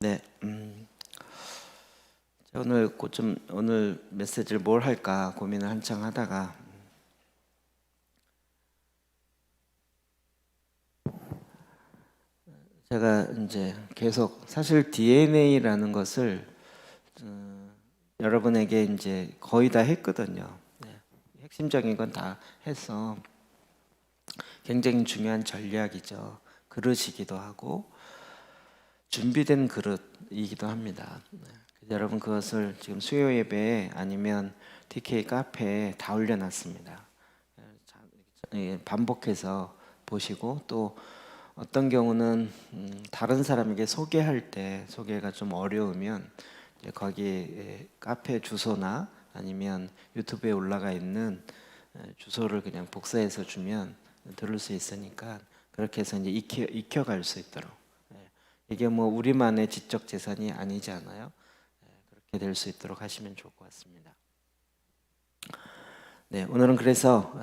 네, 제가 오늘 메시지를 뭘 할까 고민을 한창 하다가 제가 이제 계속 사실 DNA라는 것을 여러분에게 이제 거의 다 했거든요. 네, 핵심적인 건 다 해서 굉장히 중요한 전략이죠. 그릇이기도 하고 준비된 그릇이기도 합니다. 네, 여러분 그것을 지금 수요 예배에 아니면 TK 카페에 다 올려놨습니다. 반복해서 보시고 또 어떤 경우는 다른 사람에게 소개할 때 소개가 좀 어려우면 거기 카페 주소나 아니면 유튜브에 올라가 있는 주소를 그냥 복사해서 주면 들을 수 있으니까 그렇게 해서 이제 익혀갈 수 있도록 이게 뭐 우리만의 지적 재산이 아니잖아요. 그렇게 될 수 있도록 하시면 좋을 것 같습니다. 네, 오늘은 그래서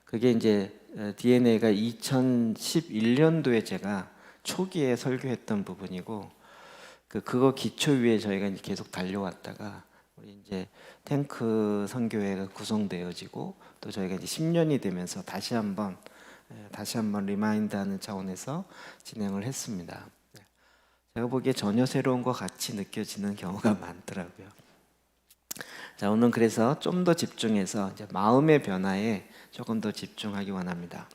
그게 이제 DNA가 2011년도에 제가 초기에 설교했던 부분이고 그거 기초 위에 저희가 이제 계속 달려왔다가 우리 이제 탱크 선교회가 구성되어지고 또 저희가 이제 10년이 되면서 다시 한번 리마인드하는 차원에서 진행을 했습니다. 제가 보기에 전혀 새로운 것 같이 느껴지는 경우가 많더라고요. 자, 오늘 그래서 좀 더 집중해서 이제 마음의 변화에 조금 더 집중하기 원합니다.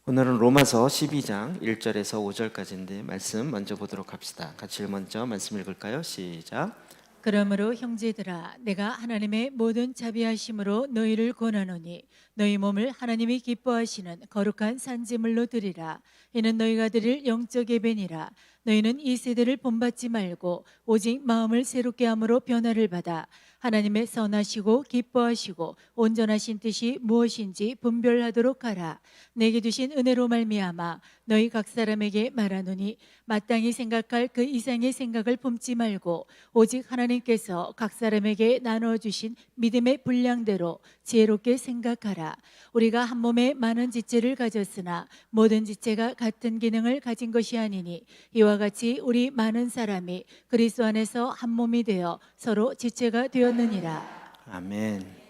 오늘은 로마서 12장 1절에서 5절까지인데 말씀 먼저 보도록 합시다. 같이 먼저 말씀 읽을까요? 시작. 그러므로 형제들아 내가 하나님의 모든 자비하심으로 너희를 권하노니 너희 몸을 하나님이 기뻐하시는 거룩한 산제물로 드리라. 이는 너희가 드릴 영적 예배니라. 너희는 이 세대를 본받지 말고 오직 마음을 새롭게 함으로 변화를 받아 하나님의 선하시고 기뻐하시고 온전하신 뜻이 무엇인지 분별하도록 하라. 내게 주신 은혜로 말미암아 너희 각 사람에게 말하노니 마땅히 생각할 그 이상의 생각을 품지 말고 오직 하나님께서 각 사람에게 나누어 주신 믿음의 분량대로 지혜롭게 생각하라. 우리가 한 몸에 많은 지체를 가졌으나 모든 지체가 같은 기능을 가진 것이 아니니 이와 같이 우리 많은 사람이 그리스도 안에서 한 몸이 되어 서로 지체가 되었느니라. 아멘.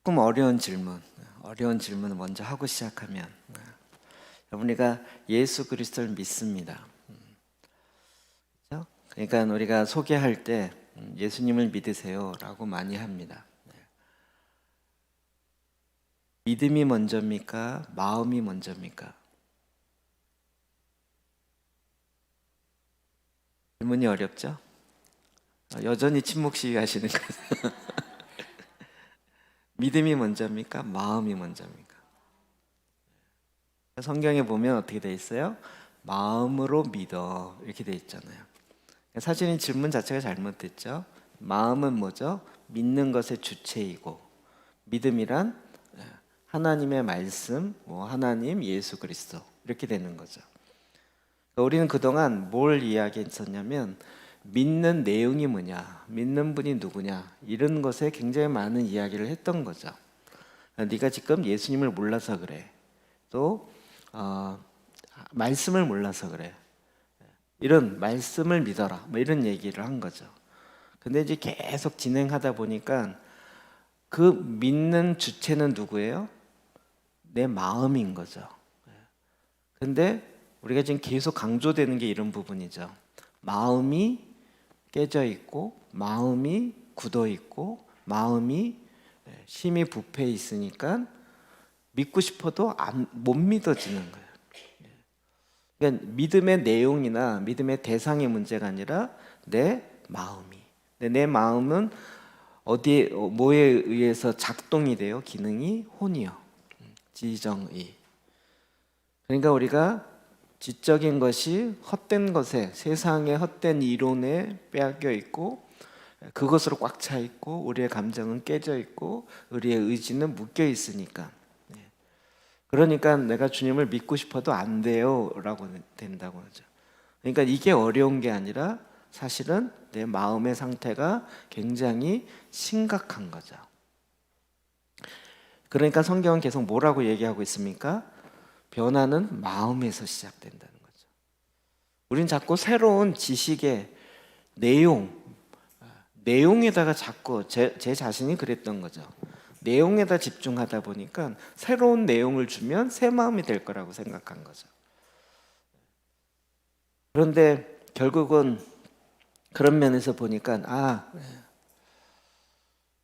조금 어려운 질문을 먼저 하고 시작하면 우리가 예수 그리스도를 믿습니다. 그렇죠? 그러니까 우리가 소개할 때 예수님을 믿으세요라고 많이 합니다. 믿음이 먼저입니까? 마음이 먼저입니까? 질문이 어렵죠? 여전히 침묵 시위하시는 거예요. 믿음이 먼저입니까? 마음이 먼저입니까? 성경에 보면 어떻게 돼 있어요? 마음으로 믿어 이렇게 돼 있잖아요. 사실 이 질문 자체가 잘못됐죠. 마음은 뭐죠? 믿는 것의 주체이고 믿음이란 하나님의 말씀, 하나님, 예수 그리스도 이렇게 되는 거죠. 우리는 그동안 뭘 이야기했었냐면 믿는 내용이 뭐냐, 믿는 분이 누구냐 이런 것에 굉장히 많은 이야기를 했던 거죠. 네가 지금 예수님을 몰라서 그래. 또 말씀을 몰라서 그래. 이런 말씀을 믿어라. 뭐 이런 얘기를 한 거죠. 근데 이제 계속 진행하다 보니까 그 믿는 주체는 누구예요? 내 마음인 거죠. 근데 우리가 지금 계속 강조되는 게 이런 부분이죠. 마음이 깨져 있고, 마음이 굳어 있고, 마음이 심히 부패해 있으니까 믿고 싶어도 못 믿어지는 거예요. 그러니까 믿음의 내용이나 믿음의 대상의 문제가 아니라 내 마음이. 내 마음은 어디에 뭐에 의해서 작동이 돼요? 기능이 혼이요. 지정의. 그러니까 우리가 지적인 것이 헛된 것에 세상의 헛된 이론에 빼앗겨 있고 그것으로 꽉 차 있고 우리의 감정은 깨져 있고 우리의 의지는 묶여 있으니까 그러니까 내가 주님을 믿고 싶어도 안 돼요 라고 된다고 하죠. 그러니까 이게 어려운 게 아니라 사실은 내 마음의 상태가 굉장히 심각한 거죠. 그러니까 성경은 계속 뭐라고 얘기하고 있습니까? 변화는 마음에서 시작된다는 거죠. 우린 자꾸 새로운 지식의 내용에다가 자꾸 제 자신이 그랬던 거죠. 내용에다 집중하다 보니까 새로운 내용을 주면 새 마음이 될 거라고 생각한 거죠. 그런데 결국은 그런 면에서 보니까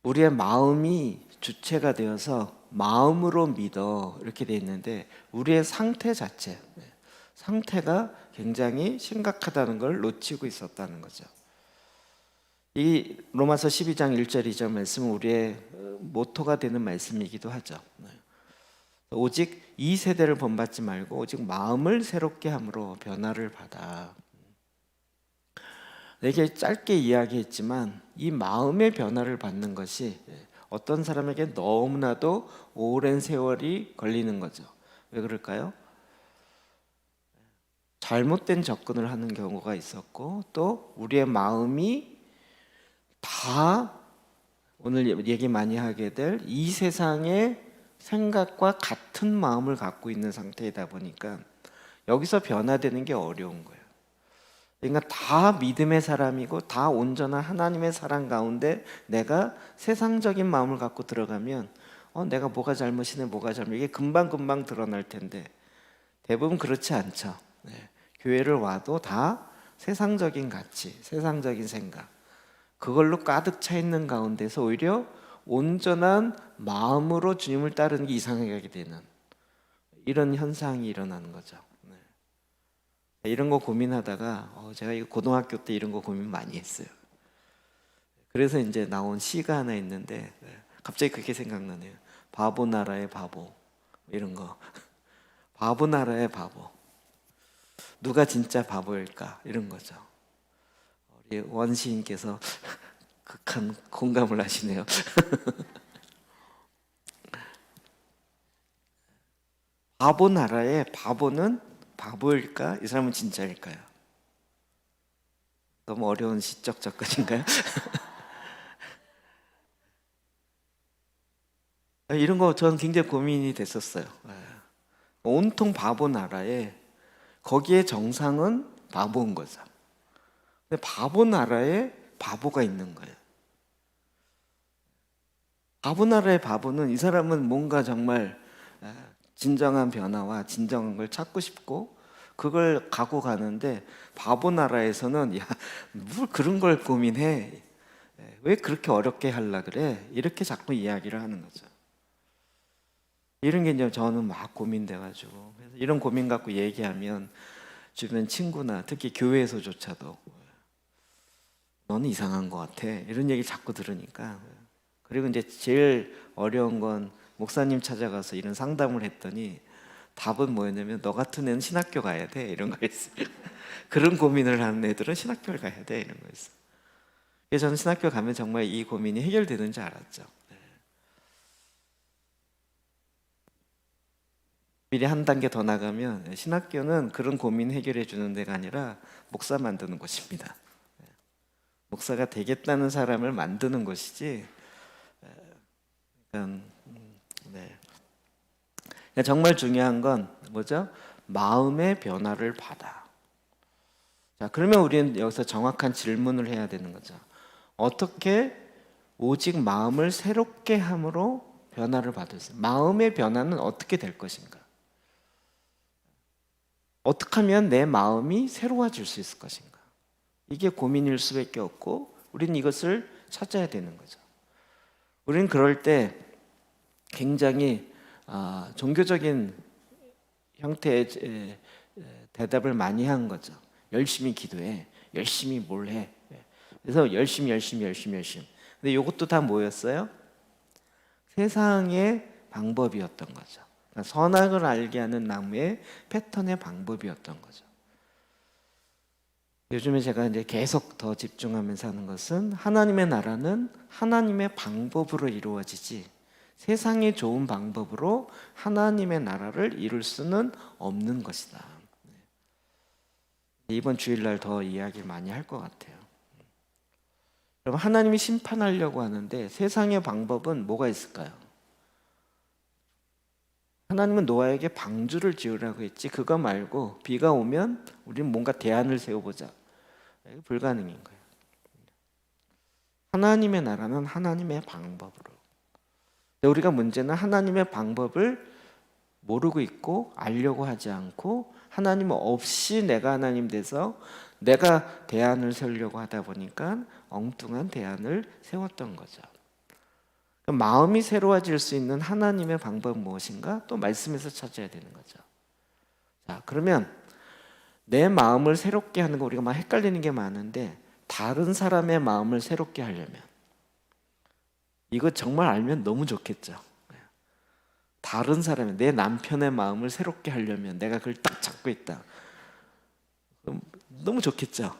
우리의 마음이 주체가 되어서 마음으로 믿어 이렇게 돼 있는데 우리의 상태 자체, 상태가 굉장히 심각하다는 걸 놓치고 있었다는 거죠. 이 로마서 12장 1절 2절 말씀은 우리의 모토가 되는 말씀이기도 하죠. 오직 이 세대를 본받지 말고 오직 마음을 새롭게 함으로 변화를 받아. 이게 짧게 이야기했지만 이 마음의 변화를 받는 것이 어떤 사람에게 너무나도 오랜 세월이 걸리는 거죠. 왜 그럴까요? 잘못된 접근을 하는 경우가 있었고 또 우리의 마음이 다 오늘 얘기 많이 하게 될 이 세상의 생각과 같은 마음을 갖고 있는 상태이다 보니까 여기서 변화되는 게 어려운 거예요. 그러니까 다 믿음의 사람이고 다 온전한 하나님의 사랑 가운데 내가 세상적인 마음을 갖고 들어가면 내가 뭐가 잘못이네 뭐가 잘못 이게 금방금방 드러날 텐데 대부분 그렇지 않죠. 교회를 와도 다 세상적인 가치, 세상적인 생각 그걸로 가득 차 있는 가운데서 오히려 온전한 마음으로 주님을 따르는 게 이상하게 되는 이런 현상이 일어나는 거죠. 이런 거 고민하다가 제가 이거 고등학교 때 이런 거 고민 많이 했어요. 그래서 이제 나온 시가 하나 있는데 갑자기 그게 생각나네요. 바보 나라의 바보 이런 거. 바보 나라의 바보. 누가 진짜 바보일까 이런 거죠. 우리 원시인께서 극한 공감을 하시네요. 바보 나라의 바보는 바보일까? 이 사람은 진짜일까요? 너무 어려운 시적 접근인가요? 이런 거 저는 굉장히 고민이 됐었어요. 온통 바보 나라에 거기에 정상은 바보인 거죠. 근데 바보 나라에 바보가 있는 거예요. 바보 나라의 바보는 이 사람은 뭔가 정말 진정한 변화와 진정한 걸 찾고 싶고 그걸 갖고 가는데 바보 나라에서는 뭘 그런 걸 고민해 왜 그렇게 어렵게 하려 그래 이렇게 자꾸 이야기를 하는 거죠. 이런 게 이제 저는 막 고민돼가지고 이런 고민 갖고 얘기하면 주변 친구나 특히 교회에서조차도 너는 이상한 것 같아 이런 얘기 자꾸 들으니까 그리고 이제 제일 어려운 건 목사님 찾아가서 이런 상담을 했더니 답은 뭐였냐면 너 같은 애는 신학교 가야 돼 이런 거였어요. 그런 고민을 하는 애들은 신학교를 가야 돼 이런 거였어요. 그래서 저는 신학교 가면 정말 이 고민이 해결되는 줄 알았죠. 미리 한 단계 더 나가면 신학교는 그런 고민 해결해 주는 데가 아니라 목사 만드는 곳입니다. 목사가 되겠다는 사람을 만드는 것이지. 정말 중요한 건 뭐죠? 마음의 변화를 받아. 자, 그러면 우리는 여기서 정확한 질문을 해야 되는 거죠. 어떻게 오직 마음을 새롭게 함으로 변화를 받을 수? 마음의 변화는 어떻게 될 것인가? 어떻게 하면 내 마음이 새로워질 수 있을 것인가? 이게 고민일 수밖에 없고 우리는 이것을 찾아야 되는 거죠. 우리는 그럴 때 굉장히 종교적인 형태의 대답을 많이 한 거죠. 열심히 기도해, 열심히 뭘 해. 그래서 열심히. 근데 이것도 다 뭐였어요? 세상의 방법이었던 거죠. 그러니까 선악을 알게 하는 나무의 패턴의 방법이었던 거죠. 요즘에 제가 이제 계속 더 집중하면서 하는 것은 하나님의 나라는 하나님의 방법으로 이루어지지 세상의 좋은 방법으로 하나님의 나라를 이룰 수는 없는 것이다. 이번 주일날 더 이야기를 많이 할 것 같아요. 그럼 하나님이 심판하려고 하는데 세상의 방법은 뭐가 있을까요? 하나님은 노아에게 방주를 지으라고 했지 그거 말고 비가 오면 우리는 뭔가 대안을 세워보자. 이게 불가능인 거예요. 하나님의 나라는 하나님의 방법으로. 근데 우리가 문제는 하나님의 방법을 모르고 있고 알려고 하지 않고 하나님 없이 내가 하나님 돼서 내가 대안을 세우려고 하다 보니까 엉뚱한 대안을 세웠던 거죠. 마음이 새로워질 수 있는 하나님의 방법은 무엇인가? 또 말씀에서 찾아야 되는 거죠. 자, 그러면 내 마음을 새롭게 하는 거 우리가 막 헷갈리는 게 많은데 다른 사람의 마음을 새롭게 하려면 이거 정말 알면 너무 좋겠죠. 다른 사람의 내 남편의 마음을 새롭게 하려면 내가 그걸 딱 잡고 있다. 그럼 너무 좋겠죠.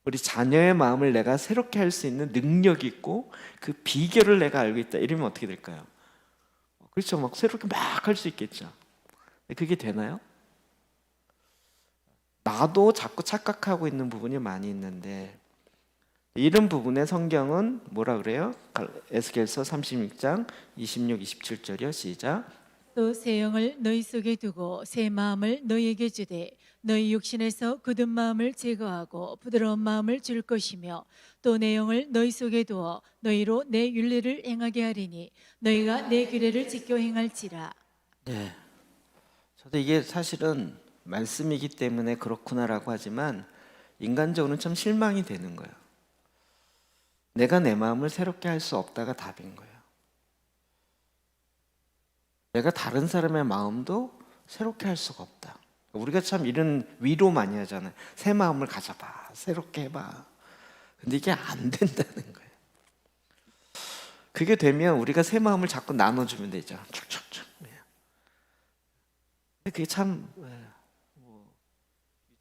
우리 자녀의 마음을 내가 새롭게 할 수 있는 능력이 있고 그 비결을 내가 알고 있다. 이러면 어떻게 될까요? 그렇죠. 막 새롭게 막 할 수 있겠죠. 그게 되나요? 나도 자꾸 착각하고 있는 부분이 많이 있는데 이런 부분에 성경은 뭐라 그래요? 에스겔서 36장 26, 27절이요. 시작. 또 새 영을 너희 속에 두고 새 마음을 너희에게 주되 너희 육신에서 굳은 마음을 제거하고 부드러운 마음을 줄 것이며 또 내 영을 너희 속에 두어 너희로 내 윤례를 행하게 하리니 너희가 내 규례를 지켜 행할지라. 네. 저도 이게 사실은 말씀이기 때문에 그렇구나라고 하지만 인간적으로는 참 실망이 되는 거예요. 내가 내 마음을 새롭게 할 수 없다가 답인 거예요. 내가 다른 사람의 마음도 새롭게 할 수가 없다. 우리가 참 이런 위로 많이 하잖아요. 새 마음을 가져봐, 새롭게 해봐. 근데 이게 안 된다는 거예요. 그게 되면 우리가 새 마음을 자꾸 나눠주면 되죠. 축축축. 그게 참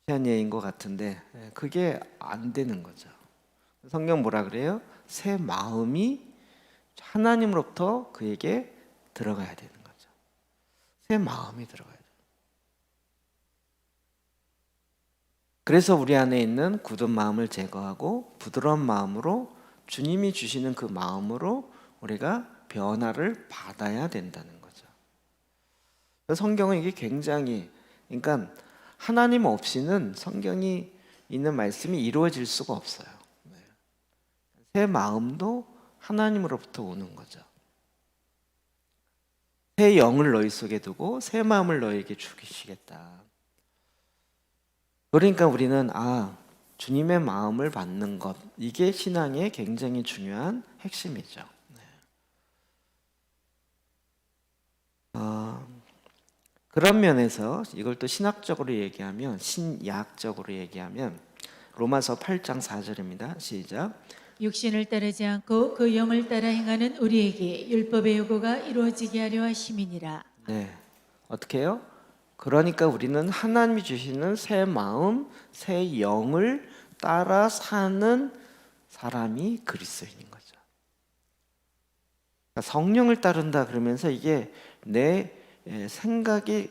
유치한 예인 것 같은데 그게 안 되는 거죠. 성경 뭐라 그래요? 새 마음이 하나님으로부터 그에게 들어가야 되는 거죠. 새 마음이 들어가야 돼요. 그래서 우리 안에 있는 굳은 마음을 제거하고 부드러운 마음으로 주님이 주시는 그 마음으로 우리가 변화를 받아야 된다는 거죠. 성경은 이게 굉장히 그러니까 하나님 없이는 성경이 있는 말씀이 이루어질 수가 없어요. 새 마음도 하나님으로부터 오는 거죠. 새 영을 너희 속에 두고 새 마음을 너희에게 주시겠다. 그러니까 우리는 주님의 마음을 받는 것 이게 신앙의 굉장히 중요한 핵심이죠. 그런 면에서 이걸 또 신학적으로 얘기하면 신약적으로 얘기하면 로마서 8장 4절입니다. 시작. 육신을 따르지 않고 그 영을 따라 행하는 우리에게 율법의 요구가 이루어지게 하려 하심이니라. 네, 어떻게 해요? 그러니까 우리는 하나님이 주시는 새 마음, 새 영을 따라 사는 사람이 그리스도인인 거죠. 그러니까 성령을 따른다 그러면서 이게 내 생각이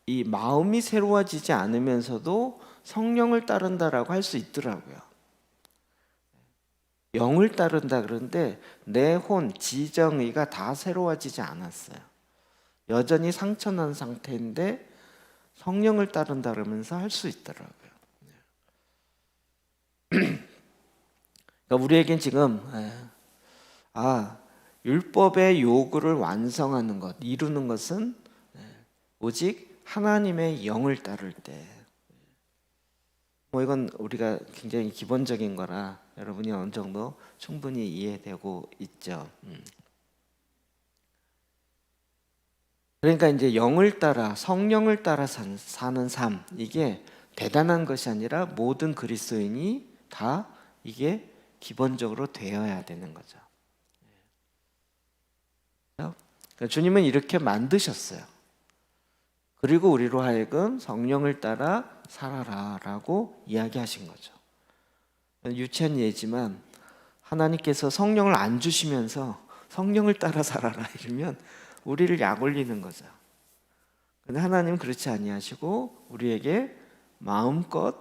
이 마음이 새로워지지 않으면서도 성령을 따른다라고 할 수 있더라고요. 영을 따른다 그러는데 내 혼, 지정의가 다 새로워지지 않았어요. 여전히 상처난 상태인데 성령을 따른다 그러면서 할 수 있더라고요. 그러니까 우리에겐 지금 율법의 요구를 완성하는 것, 이루는 것은 오직 하나님의 영을 따를 때. 이건 우리가 굉장히 기본적인 거라 여러분이 어느 정도 충분히 이해되고 있죠. 그러니까 이제 영을 따라 성령을 따라 사는 삶 이게 대단한 것이 아니라 모든 그리스도인이 다 이게 기본적으로 되어야 되는 거죠. 그러니까 주님은 이렇게 만드셨어요. 그리고 우리로 하여금 성령을 따라 살아라라고 이야기하신 거죠. 유치한 예지만 하나님께서 성령을 안 주시면서 성령을 따라 살아라 이러면 우리를 약 올리는 거죠. 근데 하나님은 그렇지 아니하시고 우리에게 마음껏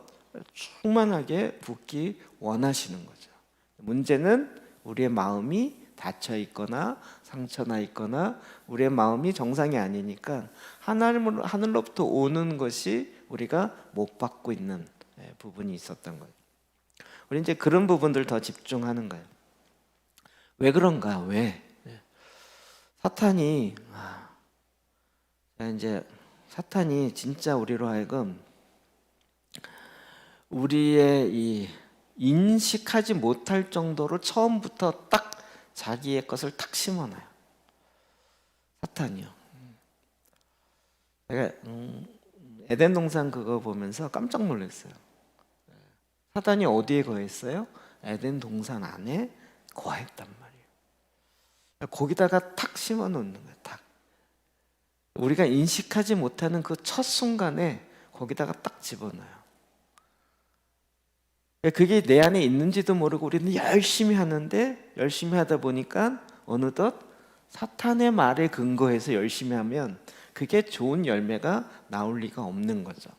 충만하게 붓기 원하시는 거죠. 문제는 우리의 마음이 닫혀 있거나 상처나 있거나 우리의 마음이 정상이 아니니까 하늘로부터 오는 것이 우리가 못 받고 있는 부분이 있었던 거예요. 우리 이제 그런 부분들 더 집중하는 거예요. 왜 그런가? 왜? 사탄이 이제 사탄이 진짜 우리로 하여금 우리의 이 인식하지 못할 정도로 처음부터 딱 자기의 것을 탁 심어놔요. 사탄이요. 제가 에덴 동산 그거 보면서 깜짝 놀랐어요. 사탄이 어디에 거했어요? 에덴 동산 안에 거했단 말이에요. 거기다가 탁 심어 놓는 거예요. 탁. 우리가 인식하지 못하는 그 첫 순간에 거기다가 딱 집어넣어요. 그게 내 안에 있는지도 모르고 우리는 열심히 하는데 열심히 하다 보니까 어느덧 사탄의 말에 근거해서 열심히 하면 그게 좋은 열매가 나올 리가 없는 거죠.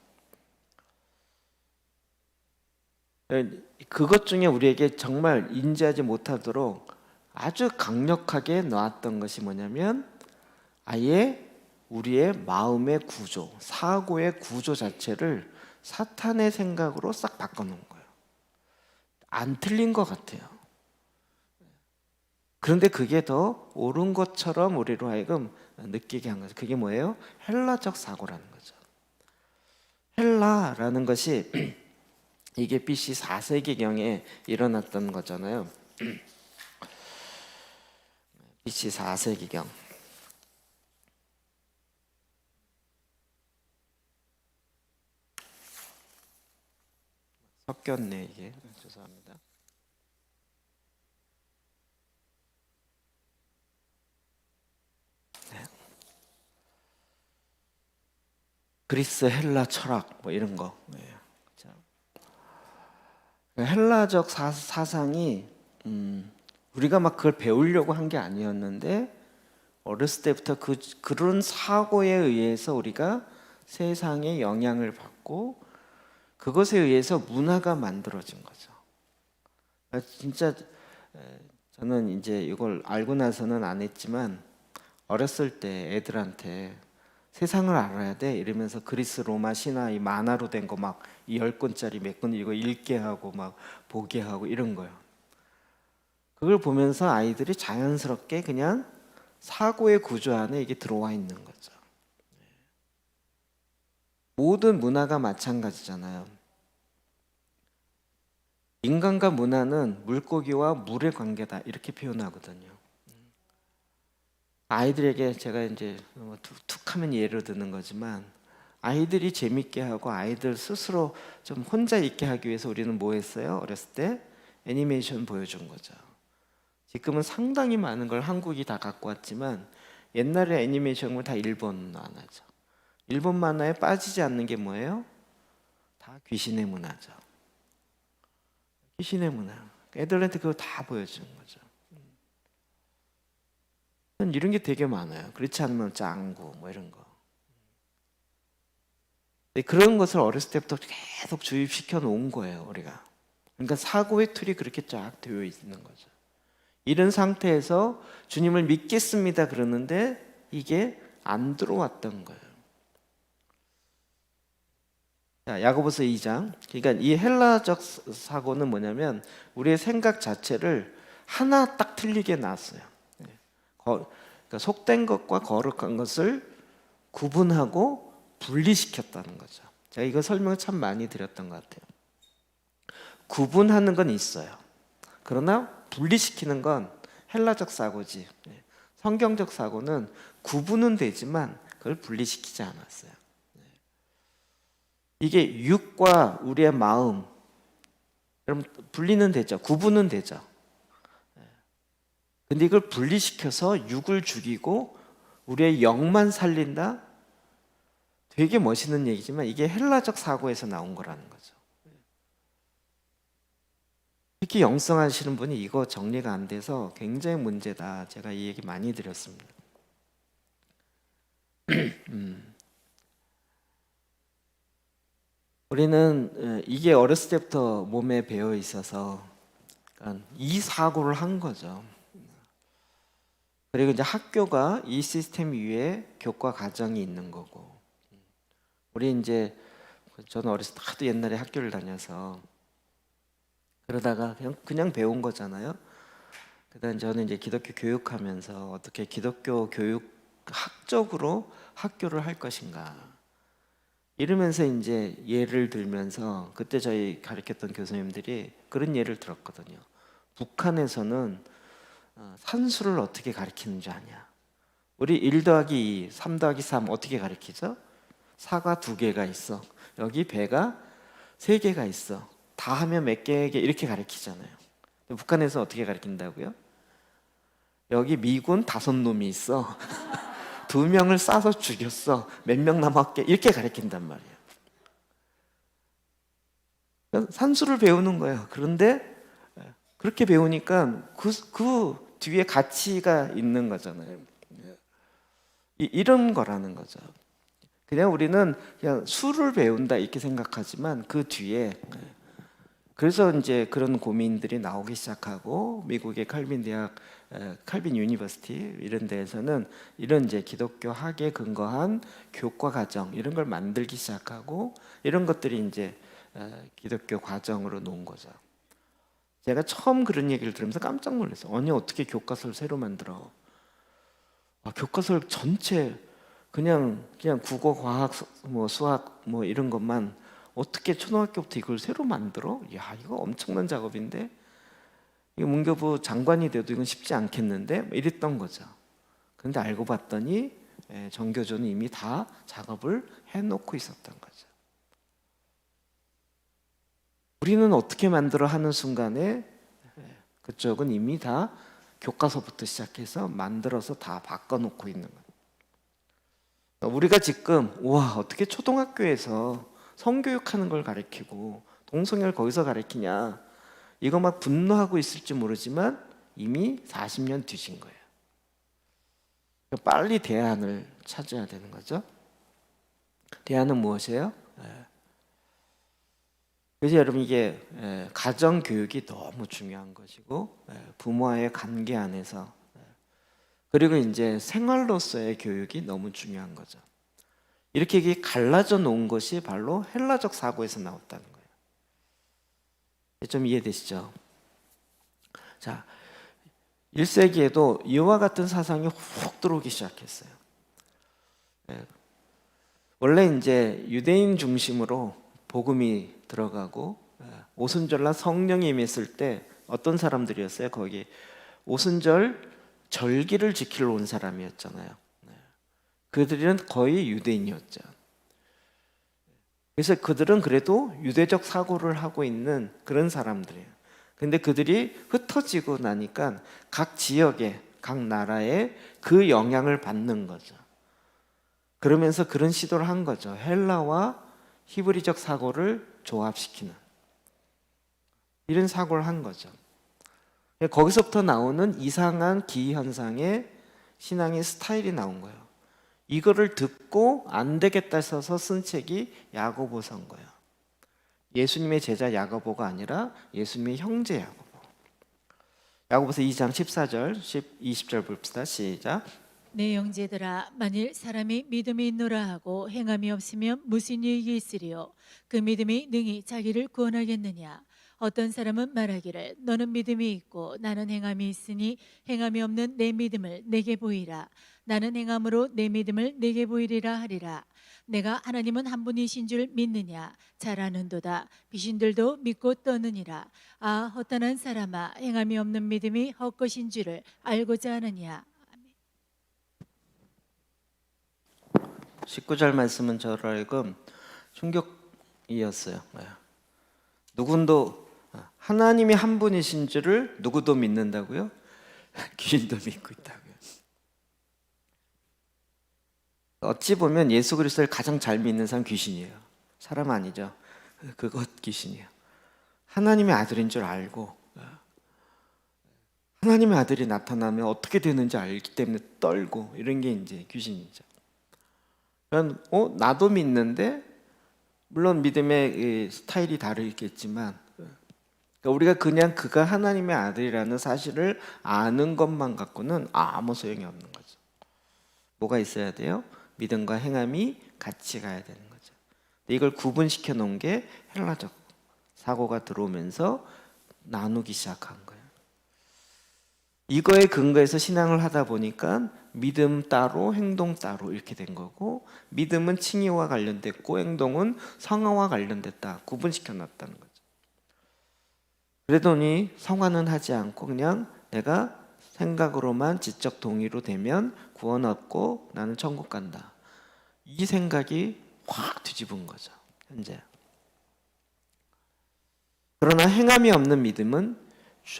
그것 중에 우리에게 정말 인지하지 못하도록 아주 강력하게 놨던 것이 뭐냐면 아예 우리의 마음의 구조, 사고의 구조 자체를 사탄의 생각으로 싹 바꿔놓은 거예요. 안 틀린 것 같아요. 그런데 그게 더 옳은 것처럼 우리로 하여금 느끼게 한 거죠. 그게 뭐예요? 헬라적 사고라는 거죠. 헬라라는 것이 이게 BC 4세기경에 일어났던 거잖아요. BC 4세기경. 섞였네 이게. 죄송합니다. 네. 그리스 헬라 철학 뭐 이런 거. 네. 자, 헬라적 사상이 우리가 막 그걸 배우려고 한 게 아니었는데 어렸을 때부터 그런 사고에 의해서 우리가 세상에 영향을 받고 그것에 의해서 문화가 만들어진 거죠. 진짜 저는 이제 이걸 알고 나서는 안 했지만 어렸을 때 애들한테 세상을 알아야 돼 이러면서 그리스 로마 신화 이 만화로 된 거 막 10권짜리 몇 권 이거 읽게 하고 막 보게 하고 이런 거요. 그걸 보면서 아이들이 자연스럽게 그냥 사고의 구조 안에 이게 들어와 있는 거죠. 모든 문화가 마찬가지잖아요. 인간과 문화는 물고기와 물의 관계다 이렇게 표현하거든요. 아이들에게 제가 이제 툭하면 예를 드는 거지만 아이들이 재밌게 하고 아이들 스스로 좀 혼자 있게 하기 위해서 우리는 뭐 했어요? 어렸을 때 애니메이션 보여준 거죠. 지금은 상당히 많은 걸 한국이 다 갖고 왔지만 옛날에 애니메이션은 다 일본 만화죠. 일본 만화에 빠지지 않는 게 뭐예요? 다 귀신의 문화죠. 귀신의 문화. 애들한테 그거 다 보여주는 거죠. 이런 게 되게 많아요. 그렇지 않으면 짱구 뭐 이런 거. 그런 것을 어렸을 때부터 계속 주입시켜 놓은 거예요, 우리가. 그러니까 사고의 틀이 그렇게 쫙 되어 있는 거죠. 이런 상태에서 주님을 믿겠습니다 그러는데 이게 안 들어왔던 거예요. 자, 야고보서 2장. 그러니까 이 헬라적 사고는 뭐냐면 우리의 생각 자체를 하나 딱 틀리게 놨어요. 그러니까 속된 것과 거룩한 것을 구분하고 분리시켰다는 거죠. 제가 이거 설명을 참 많이 드렸던 것 같아요. 구분하는 건 있어요. 그러나 분리시키는 건 헬라적 사고지. 성경적 사고는 구분은 되지만 그걸 분리시키지 않았어요. 이게 육과 우리의 마음, 여러분 분리는 되죠. 구분은 되죠. 근데 이걸 분리시켜서 육을 죽이고 우리의 영만 살린다? 되게 멋있는 얘기지만 이게 헬라적 사고에서 나온 거라는 거죠. 특히 영성하시는 분이 이거 정리가 안 돼서 굉장히 문제다. 제가 이 얘기 많이 드렸습니다. 우리는 이게 어렸을 때부터 몸에 배어 있어서 이 사고를 한 거죠. 그리고 이제 학교가 이 시스템 위에 교과 과정이 있는 거고, 우리 이제 저는 어렸을 때 하도 옛날에 학교를 다녀서 그러다가 그냥 배운 거잖아요. 그다음 저는 이제 기독교 교육하면서 어떻게 기독교 교육 학적으로 학교를 할 것인가 이러면서 이제 예를 들면서 그때 저희 가르쳤던 교수님들이 그런 예를 들었거든요. 북한에서는 산수를 어떻게 가르치는지 아냐? 우리 1 더하기 2, 3 더하기 3 어떻게 가르치죠? 사가 2개가 있어. 여기 배가 3개가 있어. 다 하면 몇 개에게 이렇게 가르치잖아요. 북한에서 어떻게 가르친다고요? 여기 미군 5놈이 있어. 2명을 쏴서 죽였어. 몇 명 남았게 이렇게 가르친단 말이에요. 산수를 배우는 거예요. 그런데 그렇게 배우니까 그 뒤에 가치가 있는 거잖아요. 이런 거라는 거죠. 그냥 우리는 그냥 수를 배운다 이렇게 생각하지만 그 뒤에 그래서 이제 그런 고민들이 나오기 시작하고 미국의 칼빈 대학, 칼빈 유니버시티 이런 데에서는 이런 이제 기독교 학에 근거한 교과 과정 이런 걸 만들기 시작하고 이런 것들이 이제 기독교 과정으로 놓은 거죠. 제가 처음 그런 얘기를 들으면서 깜짝 놀랐어요. 아니 어떻게 교과서를 새로 만들어? 교과서 전체 그냥 국어, 과학, 뭐 수학 뭐 이런 것만 어떻게 초등학교부터 이걸 새로 만들어? 야, 이거 엄청난 작업인데 이거 문교부 장관이 돼도 이건 쉽지 않겠는데 뭐 이랬던 거죠. 그런데 알고 봤더니 정교조는 이미 다 작업을 해놓고 있었던 거죠. 우리는 어떻게 만들어 하는 순간에 그쪽은 이미 다 교과서부터 시작해서 만들어서 다 바꿔놓고 있는 거예요. 우리가 지금 와 어떻게 초등학교에서 성교육하는 걸 가르치고 동성애를 거기서 가르치냐 이거 막 분노하고 있을지 모르지만 이미 40년 뒤신 거예요. 빨리 대안을 찾아야 되는 거죠. 대안은 무엇이에요? 그래서 여러분 이게 가정 교육이 너무 중요한 것이고 부모와의 관계 안에서 그리고 이제 생활로서의 교육이 너무 중요한 거죠. 이렇게 이게 갈라져 놓은 것이 바로 헬라적 사고에서 나왔다는 거예요. 좀 이해되시죠? 자, 1세기에도 이와 같은 사상이 훅 들어오기 시작했어요. 원래 이제 유대인 중심으로 복음이 들어가고 오순절날 성령이 임했을 때 어떤 사람들이었어요? 거기 오순절 절기를 지키러 온 사람이었잖아요. 그들은 거의 유대인이었죠. 그래서 그들은 그래도 유대적 사고를 하고 있는 그런 사람들이에요. 근데 그들이 흩어지고 나니까 각 지역에, 각 나라에 그 영향을 받는 거죠. 그러면서 그런 시도를 한 거죠. 헬라와 히브리적 사고를 조합시키는 이런 사고를 한 거죠. 거기서부터 나오는 이상한 기현상의 신앙의 스타일이 나온 거예요. 이거를 듣고 안 되겠다 해서 쓴 책이 야고보서인 거예요. 예수님의 제자 야고보가 아니라 예수님의 형제 야고보. 야고보서 2장 14절, 20절 봅시다. 시작. 내 형제들아 만일 사람이 믿음이 있노라 하고 행함이 없으면 무슨 이익이 있으리요? 그 믿음이 능히 자기를 구원하겠느냐? 어떤 사람은 말하기를 너는 믿음이 있고 나는 행함이 있으니 행함이 없는 내 믿음을 내게 보이라. 나는 행함으로 내 믿음을 내게 보이리라 하리라. 내가 하나님은 한 분이신 줄 믿느냐? 잘 아는도다. 귀신들도 믿고 떠느니라. 아 허탄한 사람아, 행함이 없는 믿음이 헛것인 줄을 알고자 하느냐? 19절 말씀은 저를 알고 충격이었어요. 누군도 하나님이 한 분이신 줄을 누구도 믿는다고요? 귀신도 믿고 있다고요. 어찌 보면 예수 그리스도를 가장 잘 믿는 사람 귀신이에요. 사람 아니죠. 그것 귀신이에요. 하나님의 아들인 줄 알고 하나님의 아들이 나타나면 어떻게 되는지 알기 때문에 떨고 이런 게 이제 귀신이죠. 그러니까 나도 믿는데 물론 믿음의 스타일이 다르겠지만 그러니까 우리가 그냥 그가 하나님의 아들이라는 사실을 아는 것만 갖고는 아무 소용이 없는 거죠. 뭐가 있어야 돼요? 믿음과 행함이 같이 가야 되는 거죠. 근데 이걸 구분시켜 놓은 게 헬라적 사고가 들어오면서 나누기 시작한 거예요. 이거에 근거해서 신앙을 하다 보니까 믿음 따로 행동 따로 이렇게 된 거고, 믿음은 칭의와 관련됐고 행동은 성화와 관련됐다, 구분시켜 놨다는 거죠. 그러더니 성화는 하지 않고 그냥 내가 생각으로만 지적 동의로 되면 구원 얻고 나는 천국 간다, 이 생각이 확 뒤집은 거죠, 현재. 그러나 행함이 없는 믿음은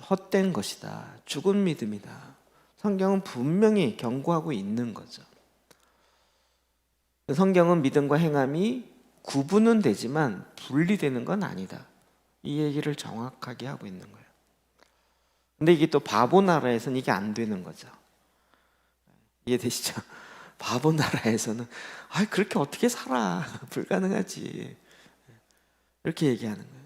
헛된 것이다, 죽은 믿음이다. 성경은 분명히 경고하고 있는 거죠. 성경은 믿음과 행함이 구분은 되지만 분리되는 건 아니다, 이 얘기를 정확하게 하고 있는 거예요. 근데 이게 또 바보 나라에서는 이게 안 되는 거죠. 이해되시죠? 바보 나라에서는 그렇게 어떻게 살아, 불가능하지, 이렇게 얘기하는 거예요.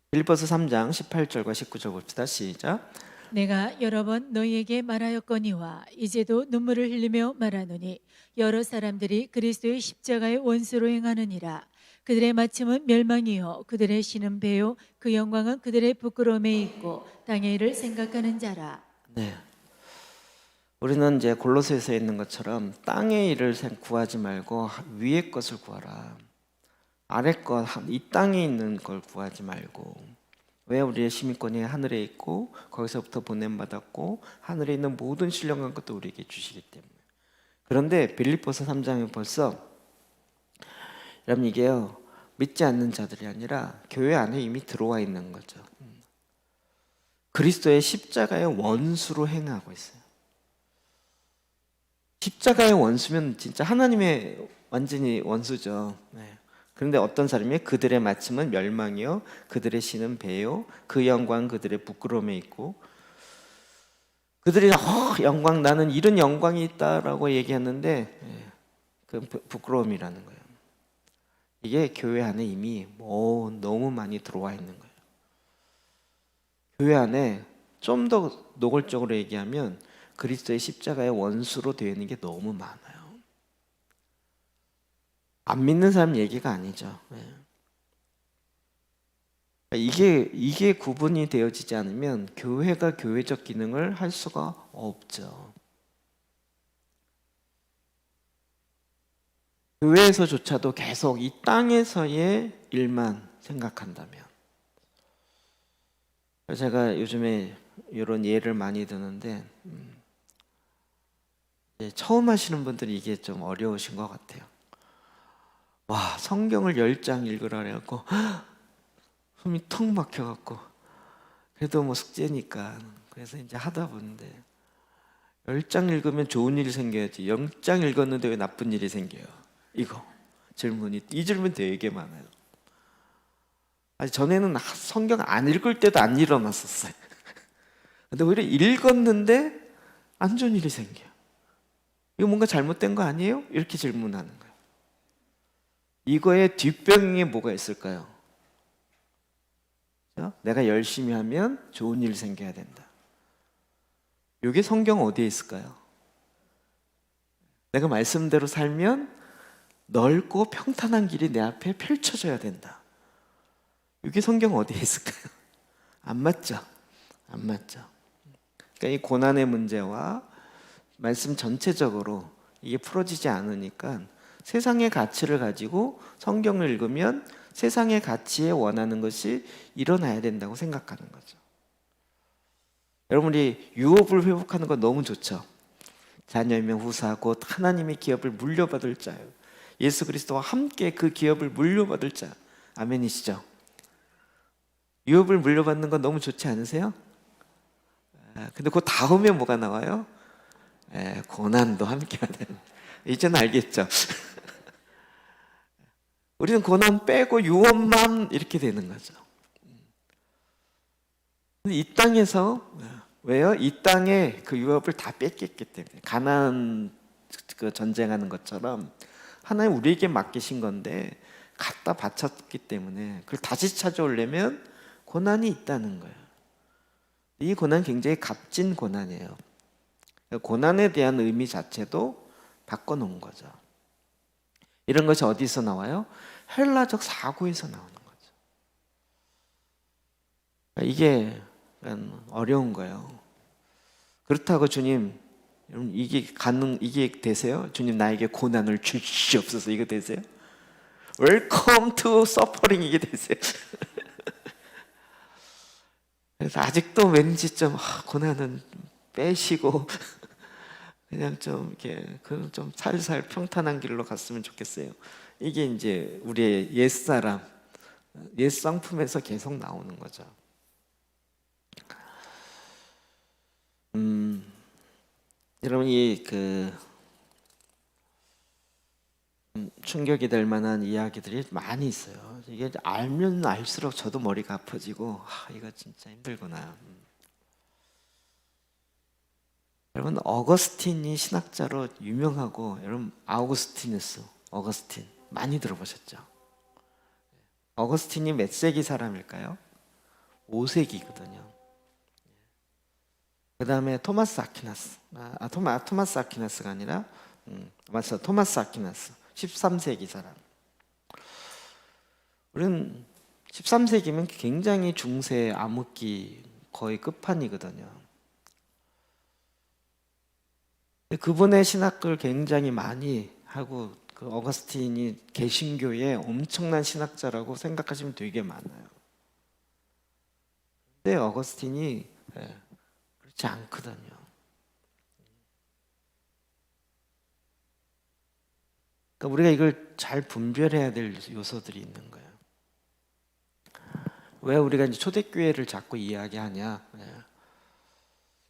빌립보서 3장 18절과 19절 봅시다. 시작. 내가 여러 번 너희에게 말하였거니와 이제도 눈물을 흘리며 말하노니 여러 사람들이 그리스도의 십자가의 원수로 행하느니라. 그들의 마침은 멸망이요 그들의 신은 배요 그 영광은 그들의 부끄러움에 있고 땅의 일을 생각하는 자라. 네. 우리는 이제 골로새서에 있는 것처럼 땅의 일을 구하지 말고 위의 것을 구하라. 아래 것, 이 땅에 있는 걸 구하지 말고. 왜? 우리의 시민권이 하늘에 있고 거기서부터 보냄받았고 하늘에 있는 모든 신령한 것도 우리에게 주시기 때문에. 그런데 빌립보서 3장에 벌써 여러분 이게요, 믿지 않는 자들이 아니라 교회 안에 이미 들어와 있는 거죠. 그리스도의 십자가의 원수로 행하고 있어요. 십자가의 원수면 진짜 하나님의 완전히 원수죠. 네. 그런데 어떤 사람이 그들의 마침은 멸망이요 그들의 신은 배요 그 영광 그들의 부끄러움에 있고, 그들이 영광, 나는 이런 영광이 있다라고 얘기하는데 그 부끄러움이라는 거예요. 이게 교회 안에 이미 너무 많이 들어와 있는 거예요. 교회 안에 좀 더 노골적으로 얘기하면 그리스도의 십자가의 원수로 되어 있는 게 너무 많아요. 안 믿는 사람 얘기가 아니죠. 이게 구분이 되어지지 않으면 교회가 교회적 기능을 할 수가 없죠. 교회에서조차도 계속 이 땅에서의 일만 생각한다면, 제가 요즘에 이런 예를 많이 드는데 처음 하시는 분들이 이게 좀 어려우신 것 같아요. 와, 성경을 10장 읽으라 그래갖고 숨이 턱 막혀갖고, 그래도 뭐 숙제니까 그래서 이제 하다 보는데 10장 읽으면 좋은 일이 생겨야지 0장 읽었는데 왜 나쁜 일이 생겨요? 이거 질문이, 이 질문 되게 많아요. 아니, 전에는 성경 안 읽을 때도 안 일어났었어요. 근데 오히려 읽었는데 안 좋은 일이 생겨요. 이거 뭔가 잘못된 거 아니에요? 이렇게 질문하는 거예요. 이거의 뒷배경에 뭐가 있을까요? 내가 열심히 하면 좋은 일 생겨야 된다. 이게 성경 어디에 있을까요? 내가 말씀대로 살면 넓고 평탄한 길이 내 앞에 펼쳐져야 된다. 이게 성경 어디에 있을까요? 안 맞죠? 안 맞죠? 그러니까 이 고난의 문제와 말씀 전체적으로 이게 풀어지지 않으니까 세상의 가치를 가지고 성경을 읽으면 세상의 가치에 원하는 것이 일어나야 된다고 생각하는 거죠. 여러분이 유업을 회복하는 거 너무 좋죠. 자녀이면 후사 곧 하나님의 기업을 물려받을 자요, 예수 그리스도와 함께 그 기업을 물려받을 자. 아멘이시죠? 유업을 물려받는 건 너무 좋지 않으세요? 근데 그 다음에 뭐가 나와요? 고난도 함께 하는. 이제는 알겠죠? 우리는 고난 빼고 유업만 이렇게 되는 거죠. 근데 이 땅에서 왜요? 이 땅에 그 유업을 다 뺏겼기 때문에, 가나안 그 전쟁하는 것처럼 하나님 우리에게 맡기신 건데 갖다 바쳤기 때문에 그걸 다시 찾아오려면 고난이 있다는 거예요. 이 고난 굉장히 값진 고난이에요. 고난에 대한 의미 자체도 바꿔놓은 거죠. 이런 것이 어디서 나와요? 헬라적 사고에서 나오는 거죠. 이게 어려운 거예요. 그렇다고 주님, 여러분 이게 되세요? 주님 나에게 고난을 주시옵소서 이거 되세요? Welcome to suffering 이게 되세요? 그래서 아직도 왠지 좀 고난은 빼시고 그냥 좀 이렇게 좀 살살 평탄한 길로 갔으면 좋겠어요. 이게 이제 우리의 옛사람, 옛 성품에서 계속 나오는 거죠. 여러분 충격이 될 만한 이야기들이 많이 있어요. 이게 알면 알수록 저도 머리가 아파지고 이거 진짜 힘들구나. 여러분 어거스틴이 신학자로 유명하고 여러분 어거스틴 많이 들어보셨죠? 어거스틴이 몇 세기 사람일까요? 5세기거든요. 그 다음에 토마스 아퀴나스 토마스 아퀴나스가 아니라 맞죠? 토마스 아퀴나스 13세기 사람. 우리는 13세기면 굉장히 중세 암흑기 거의 끝판이거든요. 그분의 신학을 굉장히 많이 하고 그 어거스틴이 개신교의 엄청난 신학자라고 생각하시면 되게 많아요. 근데 어거스틴이 그렇지 않거든요. 그러니까 우리가 이걸 잘 분별해야 될 요소들이 있는 거예요. 왜 우리가 이제 초대교회를 자꾸 이야기하냐?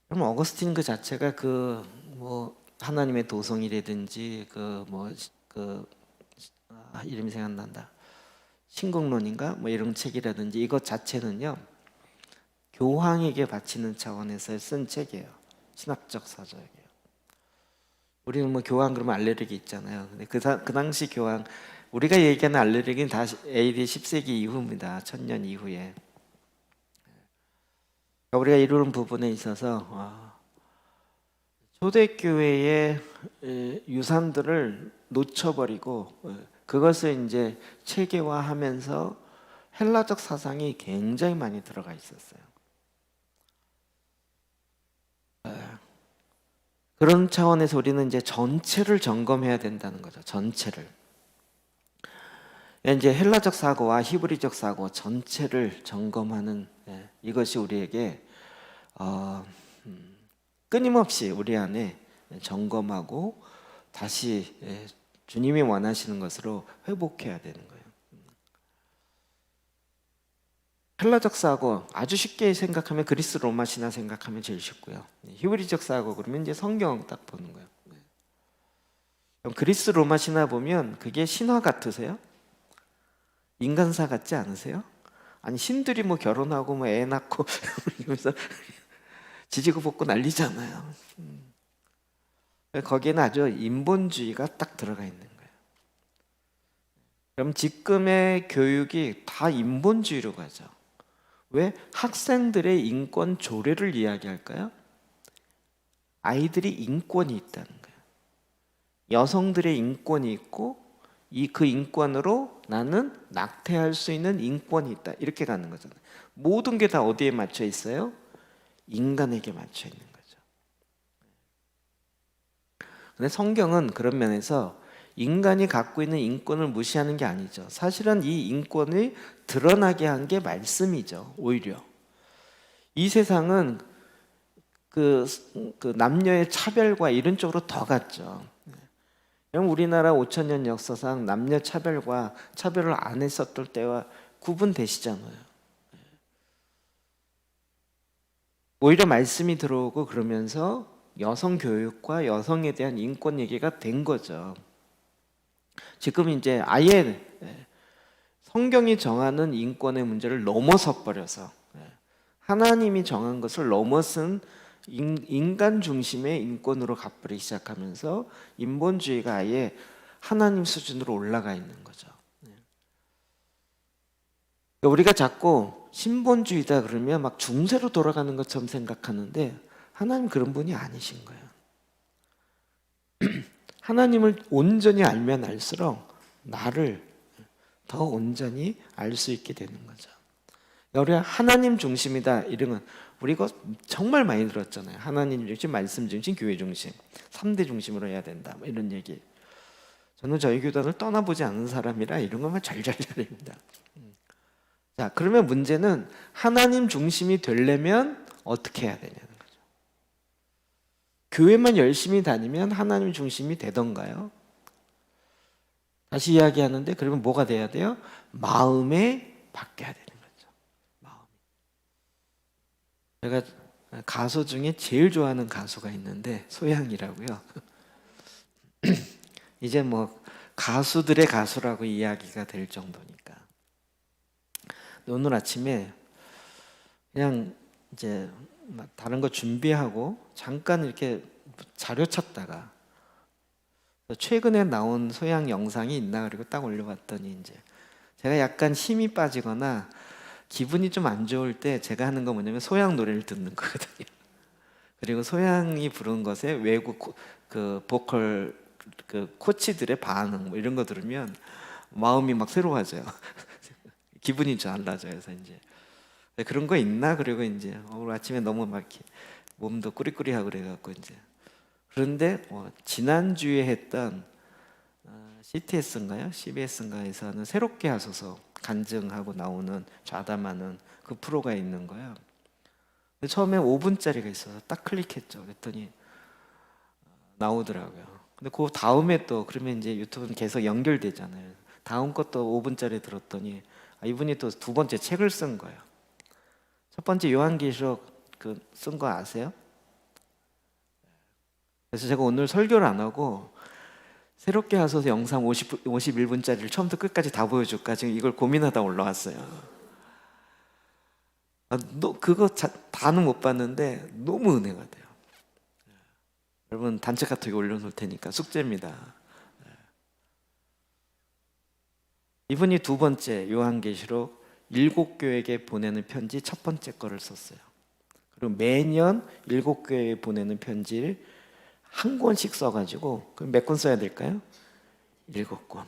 그럼 어거스틴 그 자체가 하나님의 도성이라든지 이름이 생각난다. 신국론인가 이런 책이라든지 이것 자체는요 교황에게 바치는 차원에서 쓴 책이에요. 신학적 서적이에요. 우리는 교황 그러면 알레르기 있잖아요. 근데 그 당시 교황 우리가 얘기하는 알레르기는 다 AD 10세기 이후입니다. 1000년 이후에. 우리가 이루는 부분에 있어서 초대교회의 유산들을 놓쳐버리고 그것을 이제 체계화하면서 헬라적 사상이 굉장히 많이 들어가 있었어요. 그런 차원에서 우리는 이제 전체를 점검해야 된다는 거죠. 전체를. 이제 헬라적 사고와 히브리적 사고 전체를 점검하는 이것이 우리에게 끊임없이 우리 안에 점검하고 다시 주님이 원하시는 것으로 회복해야 되는 거예요. 헬라적 사고 아주 쉽게 생각하면 그리스 로마 신화 생각하면 제일 쉽고요. 히브리적 사고 그러면 이제 성경 딱 보는 거예요. 그럼 그리스 로마 신화 보면 그게 신화 같으세요? 인간사 같지 않으세요? 아니 신들이 결혼하고 애 낳고 이러면서 지지고 볶고 난리잖아요. 거기에는 아주 인본주의가 딱 들어가 있는 거예요. 그럼 지금의 교육이 다 인본주의로 가죠. 왜? 학생들의 인권 조례를 이야기할까요? 아이들이 인권이 있다는 거예요. 여성들의 인권이 있고 그 인권으로 나는 낙태할 수 있는 인권이 있다. 이렇게 가는 거잖아요. 모든 게 다 어디에 맞춰 있어요? 인간에게 맞춰 있는 거죠. 근데 성경은 그런 면에서 인간이 갖고 있는 인권을 무시하는 게 아니죠. 사실은 이 인권을 드러나게 한 게 말씀이죠. 오히려 이 세상은 그 남녀의 차별과 이런 쪽으로 더 갔죠. 그럼 우리나라 5000년 역사상 남녀 차별을 안 했었던 때와 구분되시잖아요. 오히려 말씀이 들어오고 그러면서 여성 교육과 여성에 대한 인권 얘기가 된 거죠. 지금 이제 아예 성경이 정하는 인권의 문제를 넘어서 버려서 하나님이 정한 것을 넘어선 인간 중심의 인권으로 가버리기 시작하면서 인본주의가 아예 하나님 수준으로 올라가 있는 거죠. 그러니까 우리가 자꾸 신본주의다 그러면 막 중세로 돌아가는 것처럼 생각하는데 하나님 그런 분이 아니신 거예요. 하나님을 온전히 알면 알수록 나를 더 온전히 알 수 있게 되는 거죠. 우리가 하나님 중심이다 이런 건 우리 이거 정말 많이 들었잖아요. 하나님 중심, 말씀 중심, 교회 중심 3대 중심으로 해야 된다 뭐 이런 얘기. 저는 저희 교단을 떠나보지 않은 사람이라 이런 것만 잘잘잘입니다. 자, 그러면 문제는 하나님 중심이 되려면 어떻게 해야 되냐는 거죠. 교회만 열심히 다니면 하나님 중심이 되던가요? 다시 이야기하는데 그러면 뭐가 돼야 돼요? 마음에 바뀌어야 되는 거죠. 마음이. 제가 가수 중에 제일 좋아하는 가수가 있는데 소양이라고요. 이제 뭐 가수들의 가수라고 이야기가 될 정도니까. 오늘 아침에 그냥 이제 다른 거 준비하고 잠깐 이렇게 자료 찾다가 최근에 나온 소양 영상이 있나 그리고 딱 올려봤더니 이제 제가 약간 힘이 빠지거나 기분이 좀 안 좋을 때 제가 하는 거 뭐냐면 소양 노래를 듣는 거거든요. 그리고 소양이 부른 것에 외국 그 보컬 그 코치들의 반응 뭐 이런 거 들으면 마음이 막 새로워져요. 기분이 좀 달라져요. 그래서 이제 그런 거 있나 그리고 이제 오늘 아침에 너무 막 이렇게 몸도 꾸리꾸리하고 그래갖고 이제 그런데 지난주에 했던 CTS인가요? CBS인가에서는 새롭게 하소서 간증하고 나오는 좌담하는 그 프로가 있는 거예요. 근데 처음에 5분짜리가 있어서 딱 클릭했죠. 그랬더니 나오더라고요. 근데 그 다음에 또 그러면 이제 유튜브는 계속 연결되잖아요. 다음 것도 5분짜리 들었더니 이분이 또 두 번째 책을 쓴 거예요. 첫 번째 요한계시록 그 쓴 거 아세요? 그래서 제가 오늘 설교를 안 하고 새롭게 하소서 영상 51분짜리를 처음부터 끝까지 다 보여줄까 지금 이걸 고민하다 올라왔어요. 그거 다는 못 봤는데 너무 은혜가 돼요. 여러분 단체 카톡에 올려놓을 테니까 숙제입니다. 이분이 두 번째 요한계시록 7교회에게 보내는 편지 첫 번째 거를 썼어요. 그리고 매년 7교회에 보내는 편지를 한 권씩 써가지고 그럼 몇 권 써야 될까요? 7권.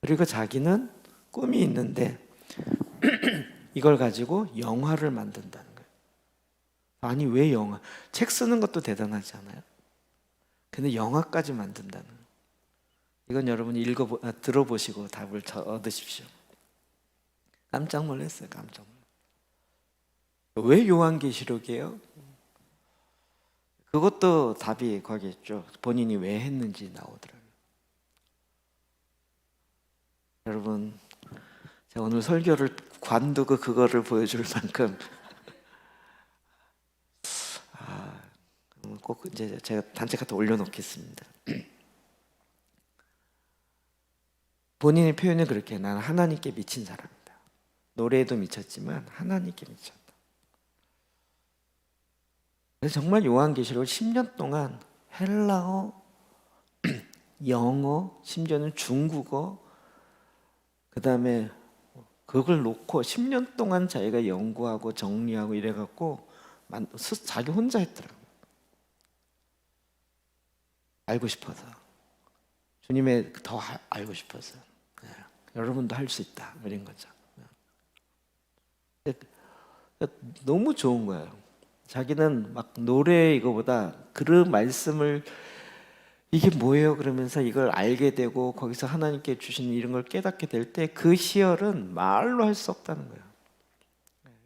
그리고 자기는 꿈이 있는데 이걸 가지고 영화를 만든다는 거예요. 아니 왜 영화? 책 쓰는 것도 대단하지 않아요? 근데 영화까지 만든다는 거예요. 이건 여러분이 들어보시고 답을 얻으십시오. 깜짝 놀랐어요. 깜짝 놀랐어요. 왜 요한계시록이에요? 그것도 답이 거기 있죠. 본인이 왜 했는지 나오더라고요. 여러분 제가 오늘 설교를 관두고 그거를 보여줄 만큼 꼭 이제 제가 단체 카톡 올려놓겠습니다. 본인의 표현은 그렇게 나는 하나님께 미친 사람이다. 노래에도 미쳤지만 하나님께 미쳤다. 그래서 정말 요한계시록을 10년 동안 헬라어, 영어, 심지어는 중국어 그 다음에 그걸 놓고 10년 동안 자기가 연구하고 정리하고 이래갖고 자기 혼자 했더라고요. 알고 싶어서 주님의 더 알고 싶어서 여러분도 할 수 있다 이런 거죠. 너무 좋은 거예요. 자기는 막 노래 이거보다 그 말씀을 이게 뭐예요? 그러면서 이걸 알게 되고 거기서 하나님께 주신 이런 걸 깨닫게 될 때 그 희열은 말로 할 수 없다는 거예요.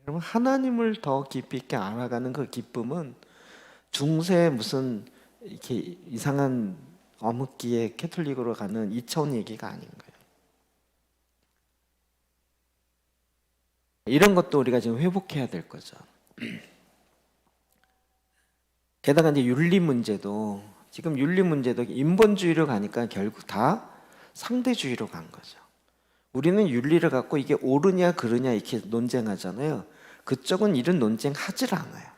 여러분 하나님을 더 깊이 있게 알아가는 그 기쁨은 중세 무슨 이렇게 이상한 어묵기에 캐톨릭으로 가는 2차원 얘기가 아닌 거예요. 이런 것도 우리가 지금 회복해야 될 거죠. 게다가 이제 윤리 문제도 지금 윤리 문제도 인본주의로 가니까 결국 다 상대주의로 간 거죠. 우리는 윤리를 갖고 이게 옳으냐 그르냐 이렇게 논쟁하잖아요. 그쪽은 이런 논쟁 하질 않아요.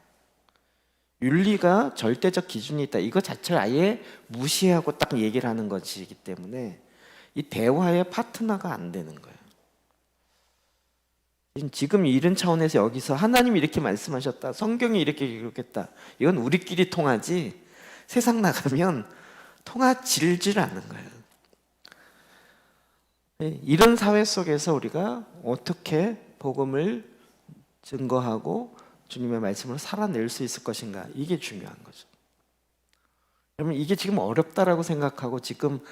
윤리가 절대적 기준이 있다. 이거 자체를 아예 무시하고 딱 얘기를 하는 것이기 때문에 이 대화의 파트너가 안 되는 거예요. 지금 이런 차원에서 여기서 하나님이 이렇게 말씀하셨다, 성경이 이렇게 기록했다, 이건 우리끼리 통하지 세상 나가면 통하질질 않는 거예요. 이런 사회 속에서 우리가 어떻게 복음을 증거하고 주님의 말씀으로 살아낼 수 있을 것인가, 이게 중요한 거죠. 그러면 이게 지금 어렵다라고 생각하고 지금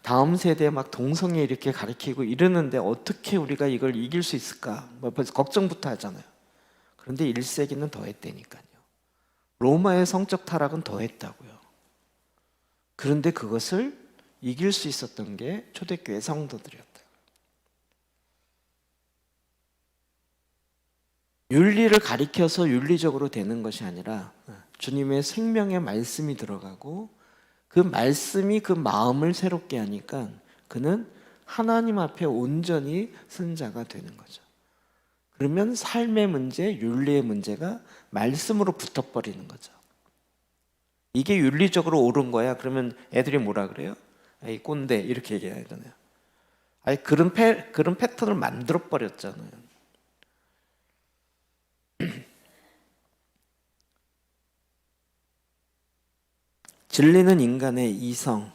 다음 세대에 막 동성애 이렇게 가르치고 이러는데 어떻게 우리가 이걸 이길 수 있을까? 벌써 걱정부터 하잖아요. 그런데 1세기는 더 했다니까요. 로마의 성적 타락은 더 했다고요. 그런데 그것을 이길 수 있었던 게 초대교회 성도들이었다. 윤리를 가리켜서 윤리적으로 되는 것이 아니라 주님의 생명의 말씀이 들어가고 그 말씀이 그 마음을 새롭게 하니까 그는 하나님 앞에 온전히 쓴 자가 되는 거죠. 그러면 삶의 문제, 윤리의 문제가 말씀으로 붙어버리는 거죠. 이게 윤리적으로 옳은 거야. 그러면 애들이 뭐라 그래요? 아이 꼰대 이렇게 얘기하잖아요. 아니 그런 패턴을 만들어 버렸잖아요. 진리는 인간의 이성.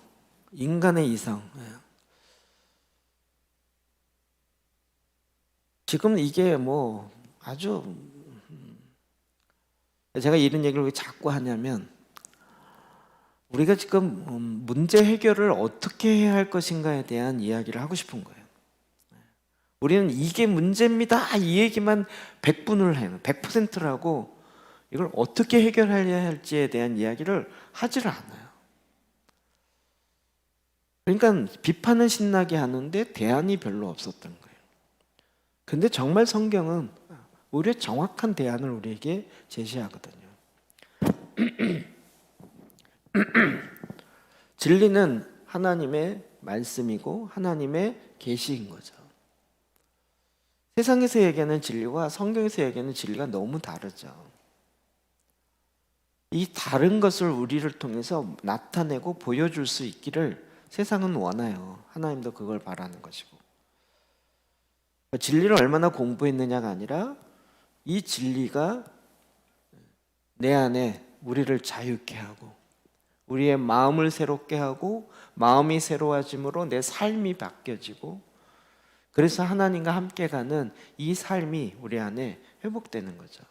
지금 이게 뭐 아주 제가 이런 얘기를 왜 자꾸 하냐면 우리가 지금 문제 해결을 어떻게 해야 할 것인가에 대한 이야기를 하고 싶은 거예요. 우리는 이게 문제입니다. 이 얘기만 100분을 해요. 100%를 하고 이걸 어떻게 해결해야 할지에 대한 이야기를 하지를 않아요. 그러니까 비판은 신나게 하는데 대안이 별로 없었던 거예요. 근데 정말 성경은 오히려 정확한 대안을 우리에게 제시하거든요. 진리는 하나님의 말씀이고 하나님의 계시인 거죠. 세상에서 얘기하는 진리와 성경에서 얘기하는 진리가 너무 다르죠. 이 다른 것을 우리를 통해서 나타내고 보여줄 수 있기를 세상은 원해요. 하나님도 그걸 바라는 것이고. 진리를 얼마나 공부했느냐가 아니라 이 진리가 내 안에 우리를 자유케 하고 우리의 마음을 새롭게 하고 마음이 새로워짐으로 내 삶이 바뀌어지고 그래서 하나님과 함께 가는 이 삶이 우리 안에 회복되는 거죠.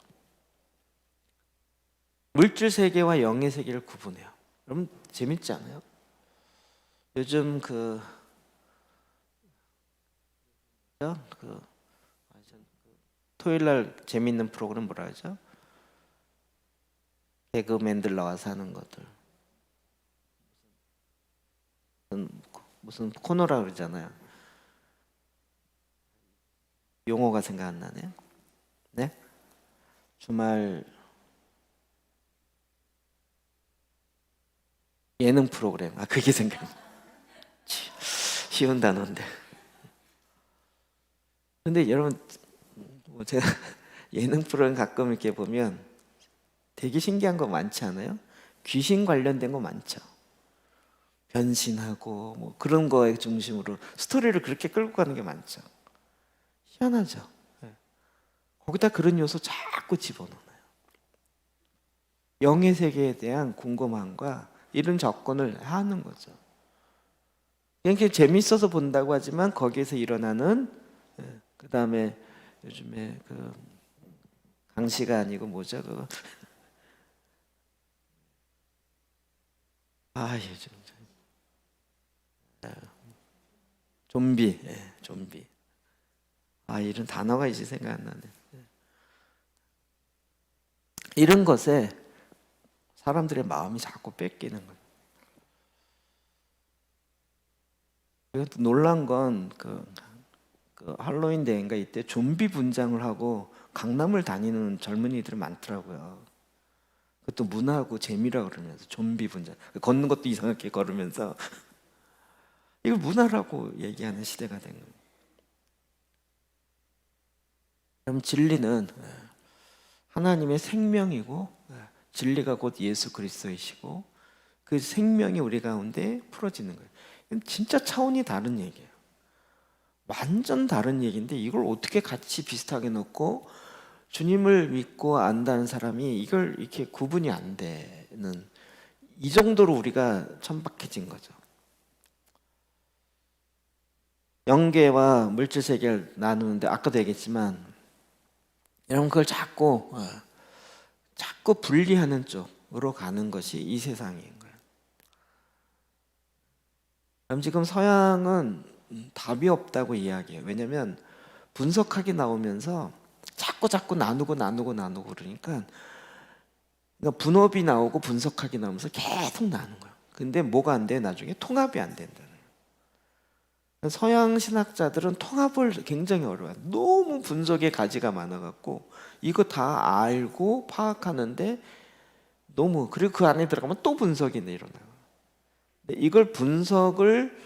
물질 세계와 영의 세계를 구분해요. 여러분 재밌지 않아요? 요즘 토요일 날 재밌는 프로그램 뭐라 하죠? 개그맨들 나와서 하는 것들 무슨 코너라 그러잖아요. 용어가 생각 안 나네요. 네? 주말 예능 프로그램. 그게 생각. 쉬운 단어인데. 근데 여러분 제가 예능 프로그램 가끔 이렇게 보면 되게 신기한 거 많지 않아요? 귀신 관련된 거 많죠. 변신하고 뭐 그런 거에 중심으로 스토리를 그렇게 끌고 가는 게 많죠. 희한하죠. 거기다 그런 요소 자꾸 집어넣어요. 영의 세계에 대한 궁금함과 이런 접근을 하는 거죠. 그냥 재밌어서 본다고 하지만 거기에서 일어나는 그 다음에 요즘에 강시가 아니고 뭐죠 그거 요즘 좀비 좀비 이런 단어가 이제 생각 안 나네. 이런 것에 사람들의 마음이 자꾸 뺏기는 거예요. 그리고 또 놀란 건 할로윈 데이인가 이때 좀비 분장을 하고 강남을 다니는 젊은이들이 많더라고요. 그것도 문화고 재미라 그러면서 좀비 분장 걷는 것도 이상하게 걸으면서 이걸 문화라고 얘기하는 시대가 된 거예요. 그럼 진리는 하나님의 생명이고 진리가 곧 예수 그리스도이시고 그 생명이 우리 가운데 풀어지는 거예요. 이건 진짜 차원이 다른 얘기예요. 완전 다른 얘기인데 이걸 어떻게 같이 비슷하게 놓고 주님을 믿고 안다는 사람이 이걸 이렇게 구분이 안 되는, 이 정도로 우리가 천박해진 거죠. 영계와 물질 세계를 나누는데 아까도 얘기했지만 여러분 그걸 자꾸 분리하는 쪽으로 가는 것이 이 세상인 거예요. 그럼 지금 서양은 답이 없다고 이야기해요. 왜냐하면 분석학이 나오면서 자꾸 나누고 그러니까 분업이 나오고 분석학이 나오면서 계속 나누는 거예요. 근데 뭐가 안 돼? 나중에 통합이 안 된다는 거예요. 서양 신학자들은 통합을 굉장히 어려워요. 너무 분석의 가지가 많아갖고 이거 다 알고 파악하는데 너무, 그리고 그 안에 들어가면 또 분석이 일어나요. 근데 이걸 분석을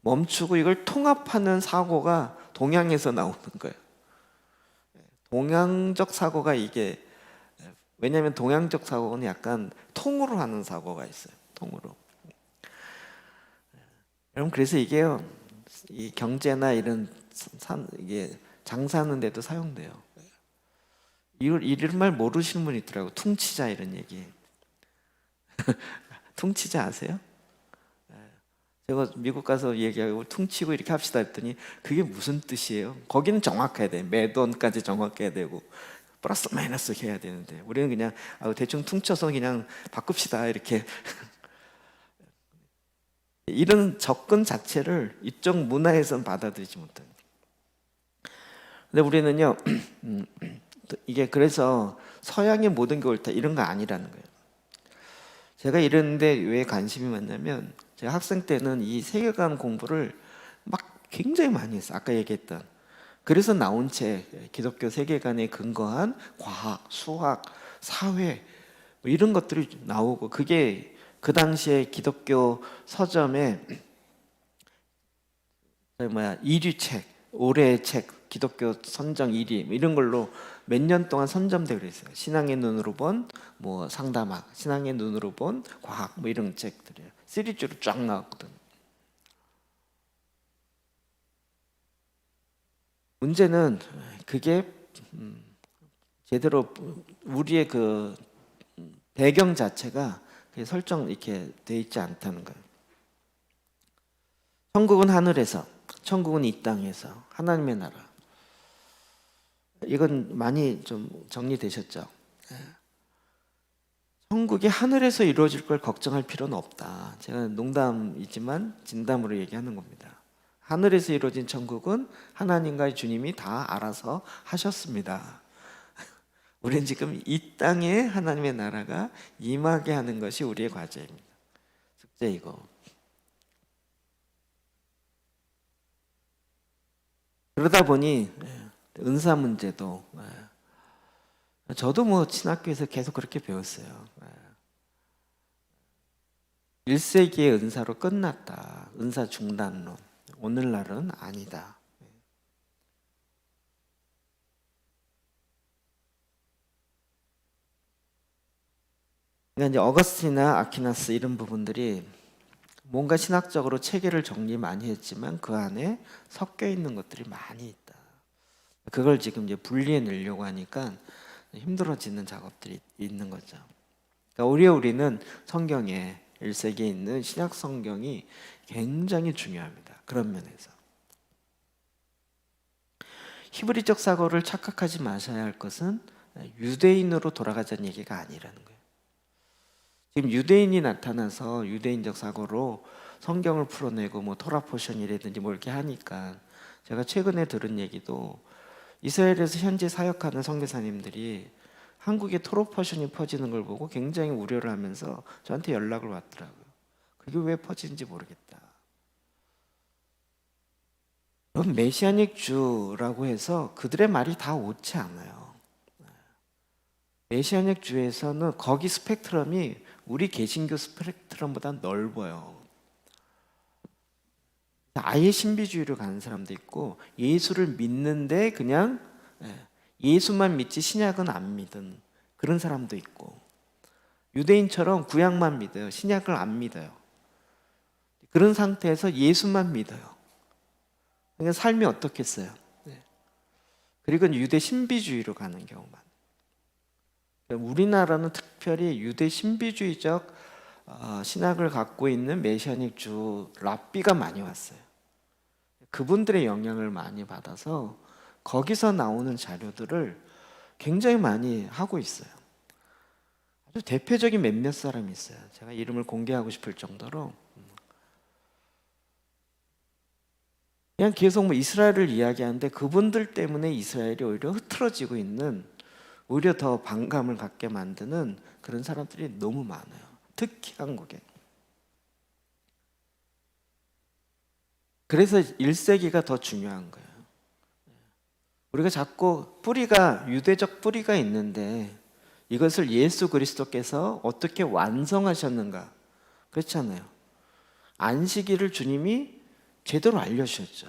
멈추고 이걸 통합하는 사고가 동양에서 나오는 거예요. 동양적 사고가 이게, 왜냐하면 동양적 사고는 약간 통으로 하는 사고가 있어요. 통으로. 여러분 그래서 이게요, 이 경제나 이런 이게 장사하는 데도 사용돼요. 이런 말 모르시는 분이 있더라고. 퉁치자 이런 얘기. 퉁치자 아세요? 제가 미국 가서 얘기하고 퉁치고 이렇게 합시다 했더니 그게 무슨 뜻이에요? 거기는 정확해야 돼. 매돈까지 정확해야 되고 플러스 마이너스 해야 되는데 우리는 그냥 대충 퉁쳐서 그냥 바꿉시다 이렇게. 이런 접근 자체를 이쪽 문화에서는 받아들이지 못합니다. 근데 우리는요, 이게 그래서 서양의 모든 게 옳다 이런 거 아니라는 거예요. 제가 이러는데 왜 관심이 많냐면 제가 학생 때는 이 세계관 공부를 막 굉장히 많이 했어요. 아까 얘기했던. 그래서 나온 책, 기독교 세계관에 근거한 과학, 수학, 사회 뭐 이런 것들이 나오고, 그게 그 당시에 기독교 서점에 1위 책, 올해의 책, 기독교 선정 1위 이런 걸로 몇 년 동안 선점되고 그랬어요. 신앙의 눈으로 본 뭐 상담학, 신앙의 눈으로 본 과학 뭐 이런 책들이에요. 시리즈로 쫙 나왔거든. 문제는 그게 제대로 우리의 그 배경 자체가 설정 이렇게 돼 있지 않다는 거예요. 천국은 하늘에서, 천국은 이 땅에서, 하나님의 나라. 이건 많이 좀 정리되셨죠? 천국이 하늘에서 이루어질 걸 걱정할 필요는 없다. 제가 농담이지만 진담으로 얘기하는 겁니다. 하늘에서 이루어진 천국은 하나님과 주님이 다 알아서 하셨습니다. 우리는 지금 이 땅에 하나님의 나라가 임하게 하는 것이 우리의 과제입니다. 숙제이고. 그러다 보니 은사 문제도, 저도 뭐 신학교에서 계속 그렇게 배웠어요. 1세기의 은사로 끝났다. 은사 중단론. 오늘날은 아니다. 그러니까 이제 어거스틴이나 아퀴나스 이런 부분들이 뭔가 신학적으로 체계를 정리 많이 했지만 그 안에 섞여 있는 것들이 많이 있다. 그걸 지금 이제 분리해 내려고 하니까 힘들어지는 작업들이 있는 거죠. 그러니까 오히려 우리는 성경에 1세기에 있는 신약 성경이 굉장히 중요합니다. 그런 면에서. 히브리적 사고를 착각하지 마셔야 할 것은 유대인으로 돌아가자는 얘기가 아니라는 거예요. 지금 유대인이 나타나서 유대인적 사고로 성경을 풀어내고 뭐 토라 포션이라든지 뭐 이렇게 하니까, 제가 최근에 들은 얘기도 이스라엘에서 현재 사역하는 선교사님들이 한국에 토라 포션이 퍼지는 걸 보고 굉장히 우려를 하면서 저한테 연락을 왔더라고요. 그게 왜 퍼지는지 모르겠다. 그럼 메시아닉 주라고 해서 그들의 말이 다 옳지 않아요. 메시아닉 주에서는 거기 스펙트럼이 우리 개신교 스펙트럼보다 넓어요. 아예 신비주의로 가는 사람도 있고, 예수를 믿는데 그냥 예수만 믿지 신약은 안 믿은 그런 사람도 있고, 유대인처럼 구약만 믿어요. 신약을 안 믿어요. 그런 상태에서 예수만 믿어요. 그러니까 삶이 어떻겠어요? 네. 그리고 유대 신비주의로 가는 경우만. 우리나라는 특별히 유대 신비주의적 신학을 갖고 있는 메시아닉주 랍비가 많이 왔어요. 그분들의 영향을 많이 받아서 거기서 나오는 자료들을 굉장히 많이 하고 있어요. 아주 대표적인 몇몇 사람이 있어요. 제가 이름을 공개하고 싶을 정도로 그냥 계속 뭐 이스라엘을 이야기하는데 그분들 때문에 이스라엘이 오히려 흐트러지고 있는, 오히려 더 반감을 갖게 만드는 그런 사람들이 너무 많아요. 특히 한국에. 그래서 1세기가 더 중요한 거예요. 우리가 자꾸 뿌리가, 유대적 뿌리가 있는데 이것을 예수 그리스도께서 어떻게 완성하셨는가? 그렇잖아요. 안식일을 주님이 제대로 알려주셨죠.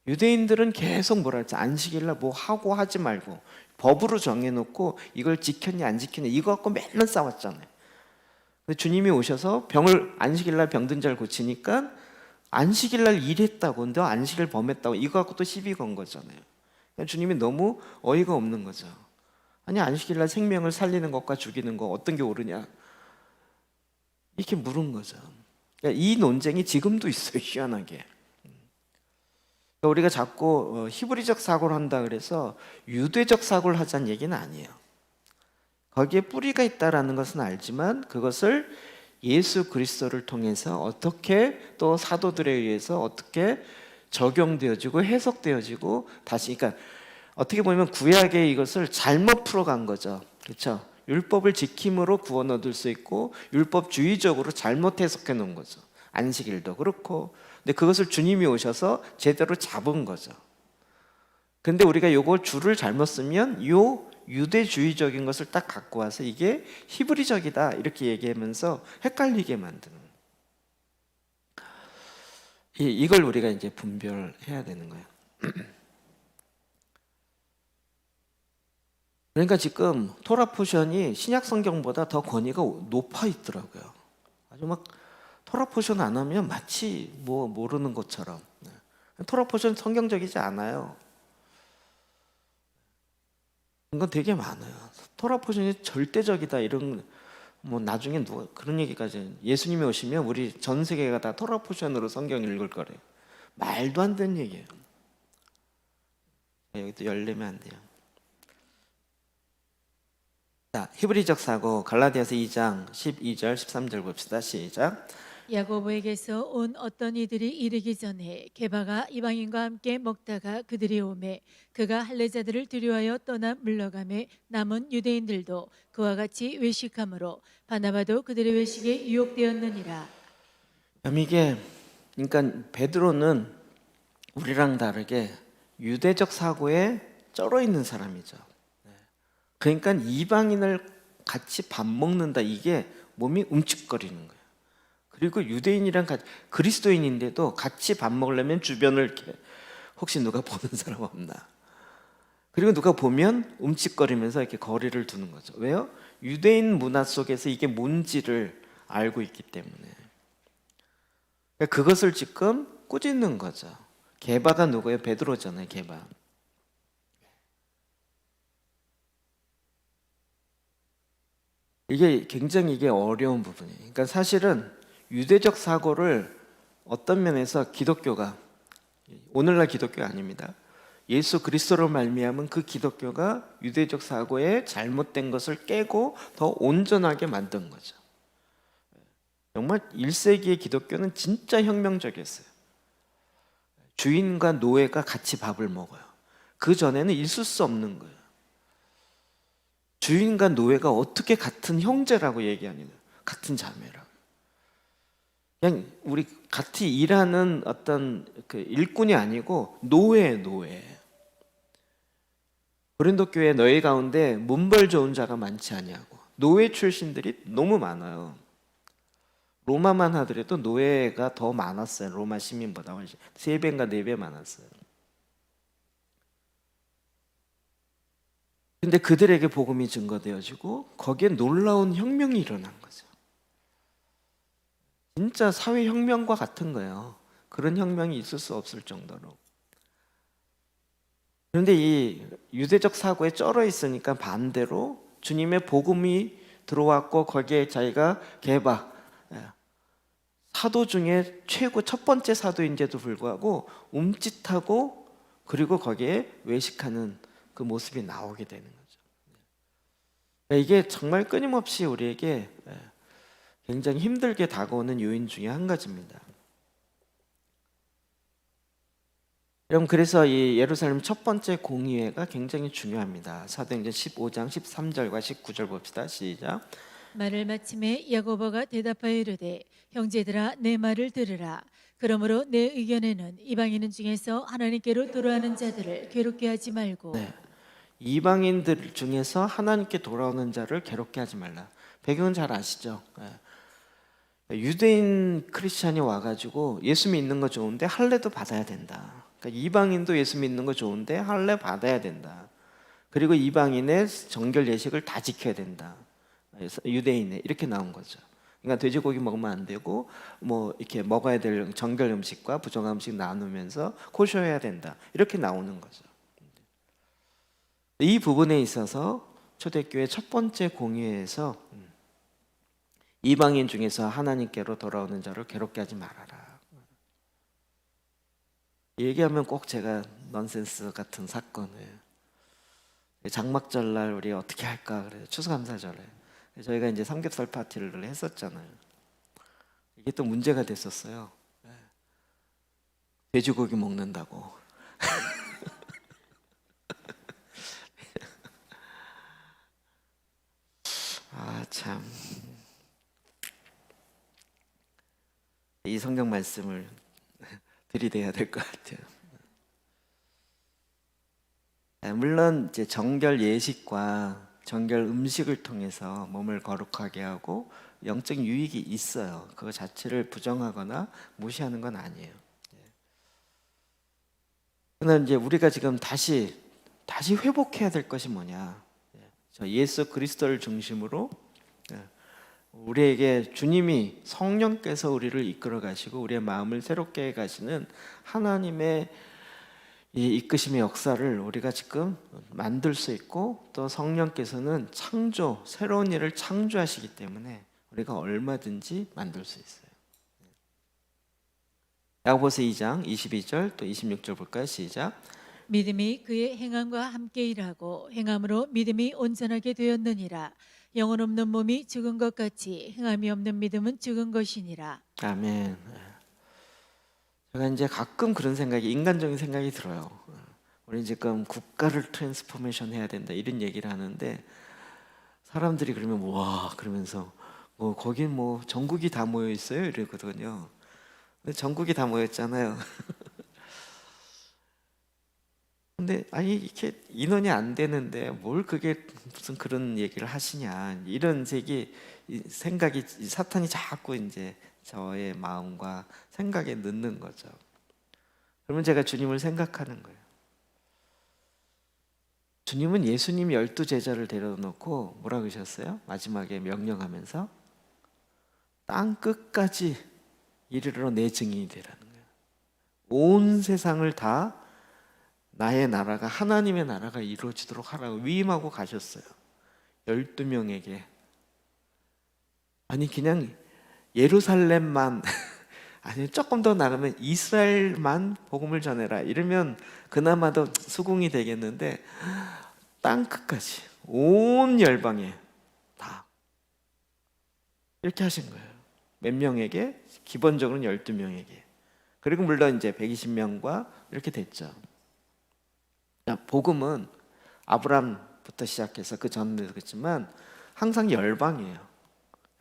유대인들은 계속 뭐라 했죠? 안식일날 뭐 하고 하지 말고 법으로 정해놓고 이걸 지켰냐 안 지켰냐 이거 갖고 맨날 싸웠잖아요. 근데 주님이 오셔서 안식일날 병든 자를 고치니까 안식일날 일했다고, 너 안식일 범했다고 이거 갖고 또 시비 건 거잖아요. 주님이 너무 어이가 없는 거죠. 아니 안식일날 생명을 살리는 것과 죽이는 거 어떤 게 옳으냐 이렇게 물은 거죠. 그러니까 이 논쟁이 지금도 있어요. 희한하게. 그러니까 우리가 자꾸 히브리적 사고를 한다 그래서 유대적 사고를 하자는 얘기는 아니에요. 거기에 뿌리가 있다라는 것은 알지만 그것을 예수 그리스도를 통해서 어떻게, 또 사도들에 의해서 어떻게 적용되어지고 해석되어지고 다시, 그러니까 어떻게 보면 구약의 이것을 잘못 풀어간 거죠. 그렇죠? 율법을 지킴으로 구원 얻을 수 있고 율법주의적으로 잘못 해석해 놓은 거죠. 안식일도 그렇고. 근데 그것을 주님이 오셔서 제대로 잡은 거죠. 근데 우리가 요거 줄을 잘못 쓰면 요 유대주의적인 것을 딱 갖고 와서 이게 히브리적이다 이렇게 얘기하면서 헷갈리게 만드는, 이걸 우리가 이제 분별해야 되는 거예요. 그러니까 지금 토라 포션이 신약 성경보다 더 권위가 높아 있더라고요. 아주 막 토라 포션 안 하면 마치 뭐 모르는 것처럼. 토라 포션 성경적이지 않아요. 이건 되게 많아요. 토라 포션이 절대적이다 이런, 뭐 나중에 누가 그런 얘기까지, 예수님이 오시면 우리 전 세계가 다 토라 포션으로 성경 읽을 거래요. 말도 안 되는 얘기예요. 여기 또 열리면 안 돼요. 자, 히브리적 사고 갈라디아서 2장 12절 13절 봅시다. 시작. 야고보에게서 온 어떤 이들이 이르기 전에 게바가 이방인과 함께 먹다가 그들이 오매 그가 할례자들을 두려워하여 떠나 물러가매 남은 유대인들도 그와 같이 외식함으로 바나바도 그들의 외식에 유혹되었느니라. 이게 그러니까 베드로는 우리랑 다르게 유대적 사고에 쩔어 있는 사람이죠. 그러니까 이방인을 같이 밥 먹는다, 이게 몸이 움찔거리는 거예요. 그리고 유대인이랑 같이, 그리스도인인데도 같이 밥 먹으려면 주변을 이렇게 혹시 누가 보는 사람 없나, 그리고 누가 보면 움찔거리면서 이렇게 거리를 두는 거죠. 왜요? 유대인 문화 속에서 이게 뭔지를 알고 있기 때문에. 그러니까 그것을 지금 꾸짖는 거죠. 게바가 누구예요? 베드로잖아요. 게바. 이게 굉장히 어려운 부분이에요. 그러니까 사실은 유대적 사고를 어떤 면에서 기독교가, 오늘날 기독교가 아닙니다. 예수 그리스도로 말미암은 그 기독교가 유대적 사고의 잘못된 것을 깨고 더 온전하게 만든 거죠. 정말 1세기의 기독교는 진짜 혁명적이었어요. 주인과 노예가 같이 밥을 먹어요. 그 전에는 있을 수 없는 거예요. 주인과 노예가 어떻게 같은 형제라고 얘기하냐, 같은 자매라고. 그냥 우리 같이 일하는 어떤 그 일꾼이 아니고 노예. 고린도 교회 너희 가운데 문벌 좋은 자가 많지 아니하고, 노예 출신들이 너무 많아요. 로마만 하더라도 노예가 더 많았어요. 로마 시민보다 훨씬 3배인가 4배 많았어요. 근데 그들에게 복음이 증거되어지고 거기에 놀라운 혁명이 일어난 거죠. 진짜 사회 혁명과 같은 거예요. 그런 혁명이 있을 수 없을 정도로. 그런데 이 유대적 사고에 쩔어 있으니까 반대로 주님의 복음이 들어왔고 거기에 자기가 개바, 사도 중에 최고 첫 번째 사도인데도 불구하고 움찔하고 그리고 거기에 외식하는 그 모습이 나오게 되는 거죠. 이게 정말 끊임없이 우리에게 굉장히 힘들게 다가오는 요인 중에 한 가지입니다. 여러분, 그래서 이 예루살렘 첫 번째 공의회가 굉장히 중요합니다. 사도행전 15장 13절과 19절 봅시다. 시작. 말을 마침에 야고보가 대답하여 이르되 형제들아 내 말을 들으라. 그러므로 내 의견에는 이방인 중에서 하나님께로 돌아오는 자들을 괴롭게 하지 말고 네. 이방인들 중에서 하나님께 돌아오는 자를 괴롭게 하지 말라. 배경은 잘 아시죠? 유대인 크리스찬이 와가지고 예수 믿는 거 좋은데 할례도 받아야 된다. 그러니까 이방인도 예수 믿는 거 좋은데 할례 받아야 된다. 그리고 이방인의 정결 예식을 다 지켜야 된다. 유대인에 이렇게 나온 거죠. 그러니까 돼지고기 먹으면 안 되고 뭐 이렇게 먹어야 될 정결 음식과 부정한 음식 나누면서 코셔해야 된다. 이렇게 나오는 거죠. 이 부분에 있어서 초대교회 첫 번째 공의회에서 이방인 중에서 하나님께로 돌아오는 자를 괴롭게 하지 말아라. 얘기하면 꼭 제가 넌센스 같은 사건을 장막절날 우리 어떻게 할까 그래요. 추수감사절에 저희가 이제 삼겹살 파티를 했었잖아요. 이게 또 문제가 됐었어요. 돼지고기 먹는다고. 아 참. 이 성경 말씀을 들이대야 될 것 같아요. 물론 이제 정결 예식과 정결 음식을 통해서 몸을 거룩하게 하고 영적 유익이 있어요. 그거 자체를 부정하거나 무시하는 건 아니에요. 그러나 이제 우리가 지금 다시 회복해야 될 것이 뭐냐? 저 예수 그리스도를 중심으로 우리에게 주님이 성령께서 우리를 이끌어 가시고 우리의 마음을 새롭게 해 가시는 하나님의 이 이끄심의 역사를 우리가 지금 만들 수 있고 또 성령께서는 창조, 새로운 일을 창조하시기 때문에 우리가 얼마든지 만들 수 있어요. 야고보서 2장 22절 또 26절 볼까요? 시작. 믿음이 그의 행함과 함께 일하고 행함으로 믿음이 온전하게 되었느니라. 영혼 없는 몸이 죽은 것 같이 행함이 없는 믿음은 죽은 것이니라. 아멘. 제가 이제 가끔 그런 생각이 인간적인 생각이 들어요. 우리 지금 국가를 트랜스포메이션 해야 된다 이런 얘기를 하는데 사람들이 그러면 와 그러면서 뭐 거긴 뭐 전국이 다 모여 있어요 이러거든요. 근데 전국이 다 모였잖아요. 근데 아니 이렇게 인원이 안 되는데 뭘 그게 무슨 그런 얘기를 하시냐 이런 생각이 사탄이 자꾸 이제 저의 마음과 생각에 넣는 거죠. 그러면 제가 주님을 생각하는 거예요. 주님은 예수님 12제자를 데려놓고 뭐라 그러셨어요? 마지막에 명령하면서 땅 끝까지 이르러 내 증인이 되라는 거예요. 온 세상을 다 나의 나라가 하나님의 나라가 이루어지도록 하라고 위임하고 가셨어요. 12명에게. 아니 그냥 예루살렘만 아니 조금 더 나가면 이스라엘만 복음을 전해라 이러면 그나마도 수긍이 되겠는데 땅 끝까지 온 열방에 다 이렇게 하신 거예요. 몇 명에게? 기본적으로는 12명에게. 그리고 물론 이제 120명과 이렇게 됐죠. 복음은 아브람부터 시작해서 그 전에도 그렇지만 항상 열방이에요.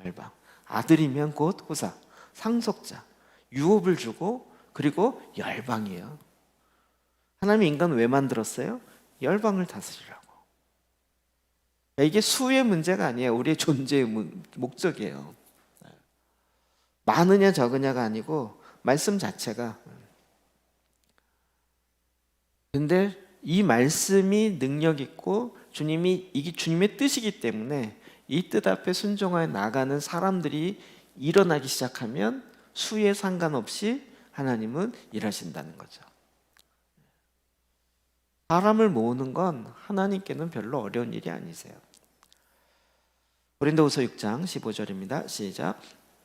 열방. 아들이면 곧 후사, 상속자, 유업을 주고 그리고 열방이에요. 하나님이 인간을 왜 만들었어요? 열방을 다스리라고. 이게 수의 문제가 아니에요. 우리의 존재의 목적이에요. 많으냐 적으냐가 아니고 말씀 자체가. 근데 이 말씀이 능력 있고 주님이 이게 주님의 뜻이기 때문에 이 뜻 앞에 순종하여 나가는 사람들이 일어나기 시작하면 수에 상관없이 하나님은 일하신다는 거죠. 사람을 모으는 건 하나님께는 별로 어려운 일이 아니세요. 고린도후서 6장 15절입니다. 시작.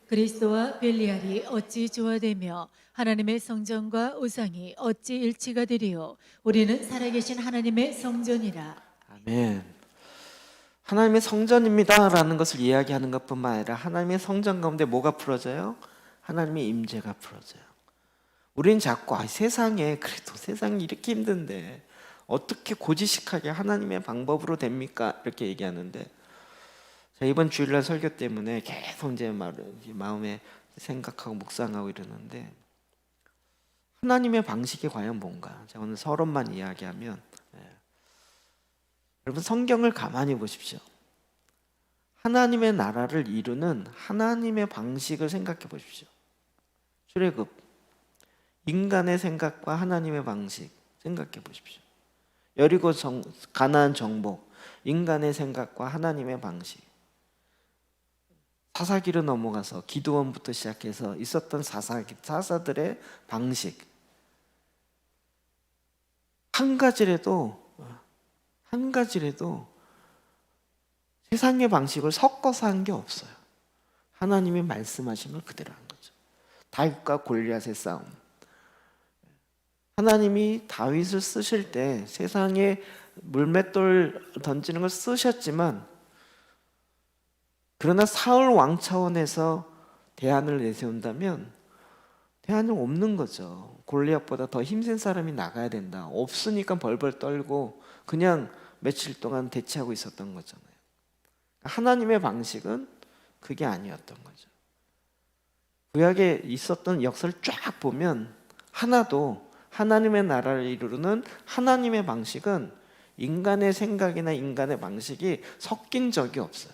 그리스도와 벨리알이 어찌 조화되며 하나님의 성전과 우상이 어찌 일치가 되리요. 우리는 살아계신 하나님의 성전이라. 아멘. 하나님의 성전입니다라는 것을 이야기하는 것뿐만 아니라 하나님의 성전 가운데 뭐가 풀어져요? 하나님의 임재가 풀어져요. 우리는 자꾸 세상에 그래도 세상이 이렇게 힘든데 어떻게 고지식하게 하나님의 방법으로 됩니까? 이렇게 얘기하는데 제가 이번 주일날 설교 때문에 계속 이제 마음에 생각하고 묵상하고 이러는데 하나님의 방식이 과연 뭔가? 제가 오늘 서론만 이야기하면 여러분 성경을 가만히 보십시오. 하나님의 나라를 이루는 하나님의 방식을 생각해 보십시오. 출애굽, 인간의 생각과 하나님의 방식 생각해 보십시오. 여리고 가나안 정복, 인간의 생각과 하나님의 방식. 사사기로 넘어가서 기드온부터 시작해서 있었던 사사들의 방식. 한 가지라도 세상의 방식을 섞어서 한 게 없어요. 하나님이 말씀하신 걸 그대로 한 거죠. 다윗과 골리앗의 싸움. 하나님이 다윗을 쓰실 때 세상에 물맷돌 던지는 걸 쓰셨지만 그러나 사울 왕 차원에서 대안을 내세운다면 대안은 없는 거죠. 골리앗보다 더 힘센 사람이 나가야 된다. 없으니까 벌벌 떨고 그냥 며칠 동안 대치하고 있었던 거잖아요. 하나님의 방식은 그게 아니었던 거죠. 구약에 있었던 역사를 쫙 보면 하나도 하나님의 나라를 이루는 하나님의 방식은 인간의 생각이나 인간의 방식이 섞인 적이 없어요.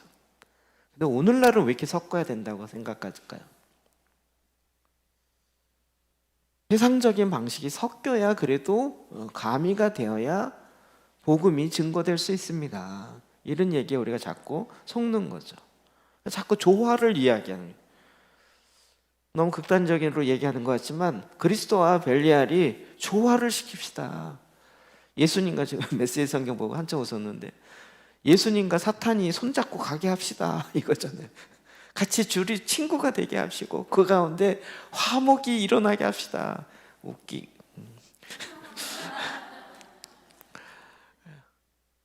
근데 오늘날은 왜 이렇게 섞어야 된다고 생각할까요? 세상적인 방식이 섞여야 그래도 가미가 되어야 복음이 증거될 수 있습니다. 이런 얘기에 우리가 자꾸 속는 거죠. 자꾸 조화를 이야기하는 거예요. 너무 극단적으로 얘기하는 것 같지만 그리스도와 벨리알이 조화를 시킵시다. 예수님과 지금 메시지 성경 보고 한참 웃었는데 예수님과 사탄이 손잡고 가게 합시다 이거잖아요. 같이 둘이 친구가 되게 합시고 그 가운데 화목이 일어나게 합시다.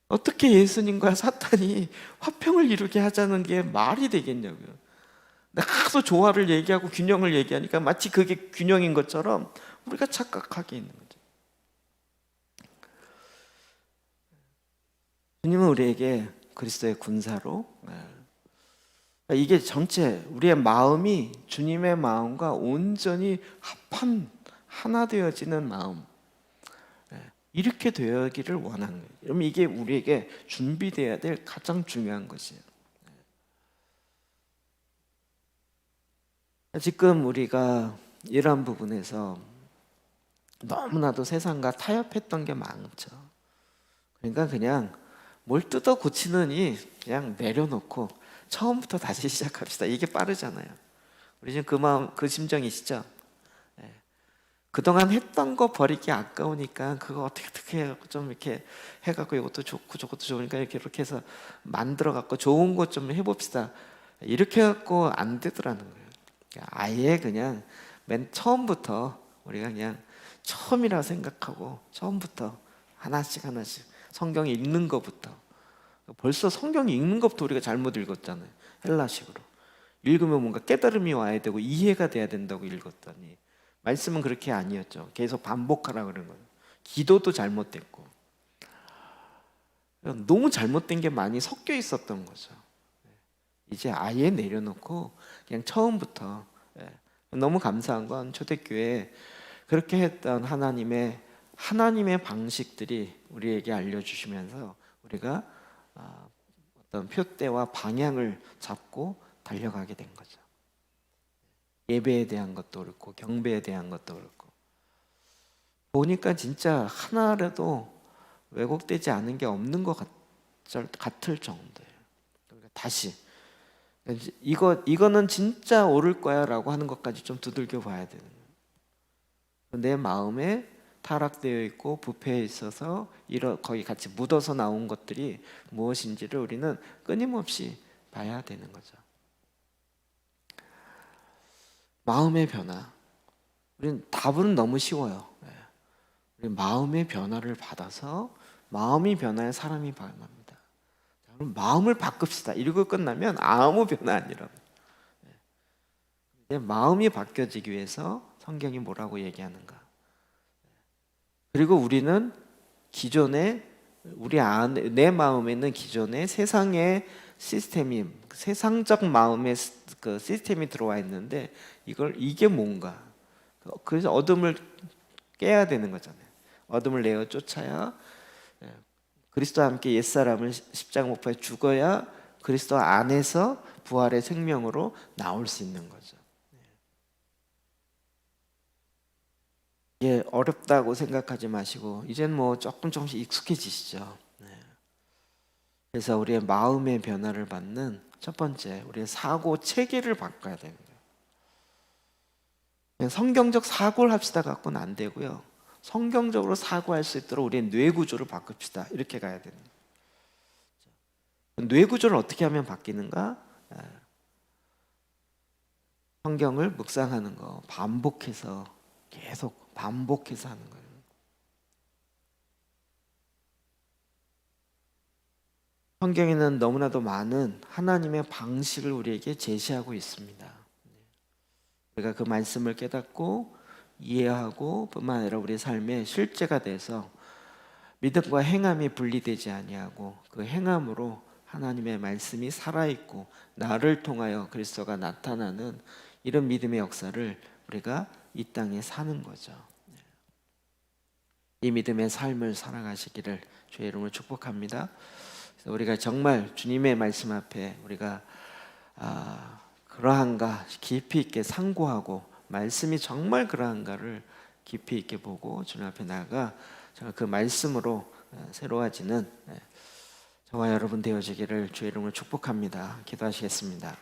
어떻게 예수님과 사탄이 화평을 이루게 하자는 게 말이 되겠냐고요. 하도 조화를 얘기하고 균형을 얘기하니까 마치 그게 균형인 것처럼 우리가 착각하게 있는 거죠. 주님은 우리에게 그리스도의 군사로 이게 전체 우리의 마음이 주님의 마음과 온전히 합한 하나 되어지는 마음 이렇게 되어기를 원하는 거예요. 여러분 이게 우리에게 준비되어야 될 가장 중요한 것이에요. 지금 우리가 이러한 부분에서 너무나도 세상과 타협했던 게 많죠. 그러니까 그냥 뭘 뜯어 고치느니 그냥 내려놓고 처음부터 다시 시작합시다. 이게 빠르잖아요. 우리 지금 그 마음, 그 심정이시죠? 그동안 했던 거 버리기 아까우니까 그거 어떻게 좀 이렇게 해갖고 이것도 좋고 저것도 좋으니까 이렇게 해서 만들어갖고 좋은 것 좀 해봅시다. 이렇게 해갖고 안 되더라는 거예요. 아예 그냥 맨 처음부터 우리가 그냥 처음이라 생각하고 처음부터 하나씩 성경 읽는 것부터 벌써 성경 읽는 것부터 우리가 잘못 읽었잖아요. 헬라식으로 읽으면 뭔가 깨달음이 와야 되고 이해가 돼야 된다고 읽었더니 말씀은 그렇게 아니었죠. 계속 반복하라 그런 거예요. 기도도 잘못됐고 너무 잘못된 게 많이 섞여 있었던 거죠. 이제 아예 내려놓고 그냥 처음부터 너무 감사한 건 초대교회에 그렇게 했던 하나님의 방식들이 우리에게 알려주시면서 우리가 어떤 표대와 방향을 잡고 달려가게 된 거죠. 예배에 대한 것도 그렇고 경배에 대한 것도 그렇고 보니까 진짜 하나라도 왜곡되지 않은 게 없는 것 같을 정도예요. 그러니까 다시 이거는 진짜 옳을 거야라고 하는 것까지 좀 두들겨 봐야 되는 거예요. 내 마음에 타락되어 있고 부패해 있어서 거기 같이 묻어서 나온 것들이 무엇인지를 우리는 끊임없이 봐야 되는 거죠. 마음의 변화. 우리는 답은 너무 쉬워요. 우리 마음의 변화를 받아서 마음이 변화해 사람이 변합니다. 그럼 마음을 바꿉시다. 이러고 끝나면 아무 변화 아니라고. 마음이 바뀌어지기 위해서 성경이 뭐라고 얘기하는가? 그리고 우리는 기존에 내 마음에 있는 기존의 세상의 시스템이 세상적 마음의 그 시스템이 들어와 있는데 이게 뭔가? 그래서 어둠을 깨야 되는 거잖아요. 어둠을 내어 쫓아야 그리스도와 함께 옛사람을 십자가 못 박아 죽어야 그리스도 안에서 부활의 생명으로 나올 수 있는 거죠. 예, 어렵다고 생각하지 마시고 이젠 뭐 조금씩 익숙해지시죠. 그래서 우리의 마음의 변화를 받는 첫 번째, 우리의 사고 체계를 바꿔야 되는 거예요. 그냥 성경적 사고를 합시다 갖고는 안 되고요. 성경적으로 사고할 수 있도록 우리의 뇌 구조를 바꿉시다. 이렇게 가야 되는 거예요. 뇌 구조를 어떻게 하면 바뀌는가? 성경을 묵상하는 거, 반복해서 계속 반복해서 하는 거예요. 성경에는 너무나도 많은 하나님의 방식을 우리에게 제시하고 있습니다. 우리가 그 말씀을 깨닫고 이해하고 뿐만 아니라 우리 삶의 실제가 돼서 믿음과 행함이 분리되지 아니하고 그 행함으로 하나님의 말씀이 살아있고 나를 통하여 그리스도가 나타나는 이런 믿음의 역사를 우리가 이 땅에 사는 거죠. 이 믿음의 삶을 살아가시기를 주의 이름으로 축복합니다. 그래서 우리가 정말 주님의 말씀 앞에 우리가 그러한가 깊이 있게 상고하고 말씀이 정말 그러한가를 깊이 있게 보고 주님 앞에 나아가 정말 그 말씀으로 새로워지는 저와 여러분 되어지기를 주의 이름으로 축복합니다. 기도하시겠습니다.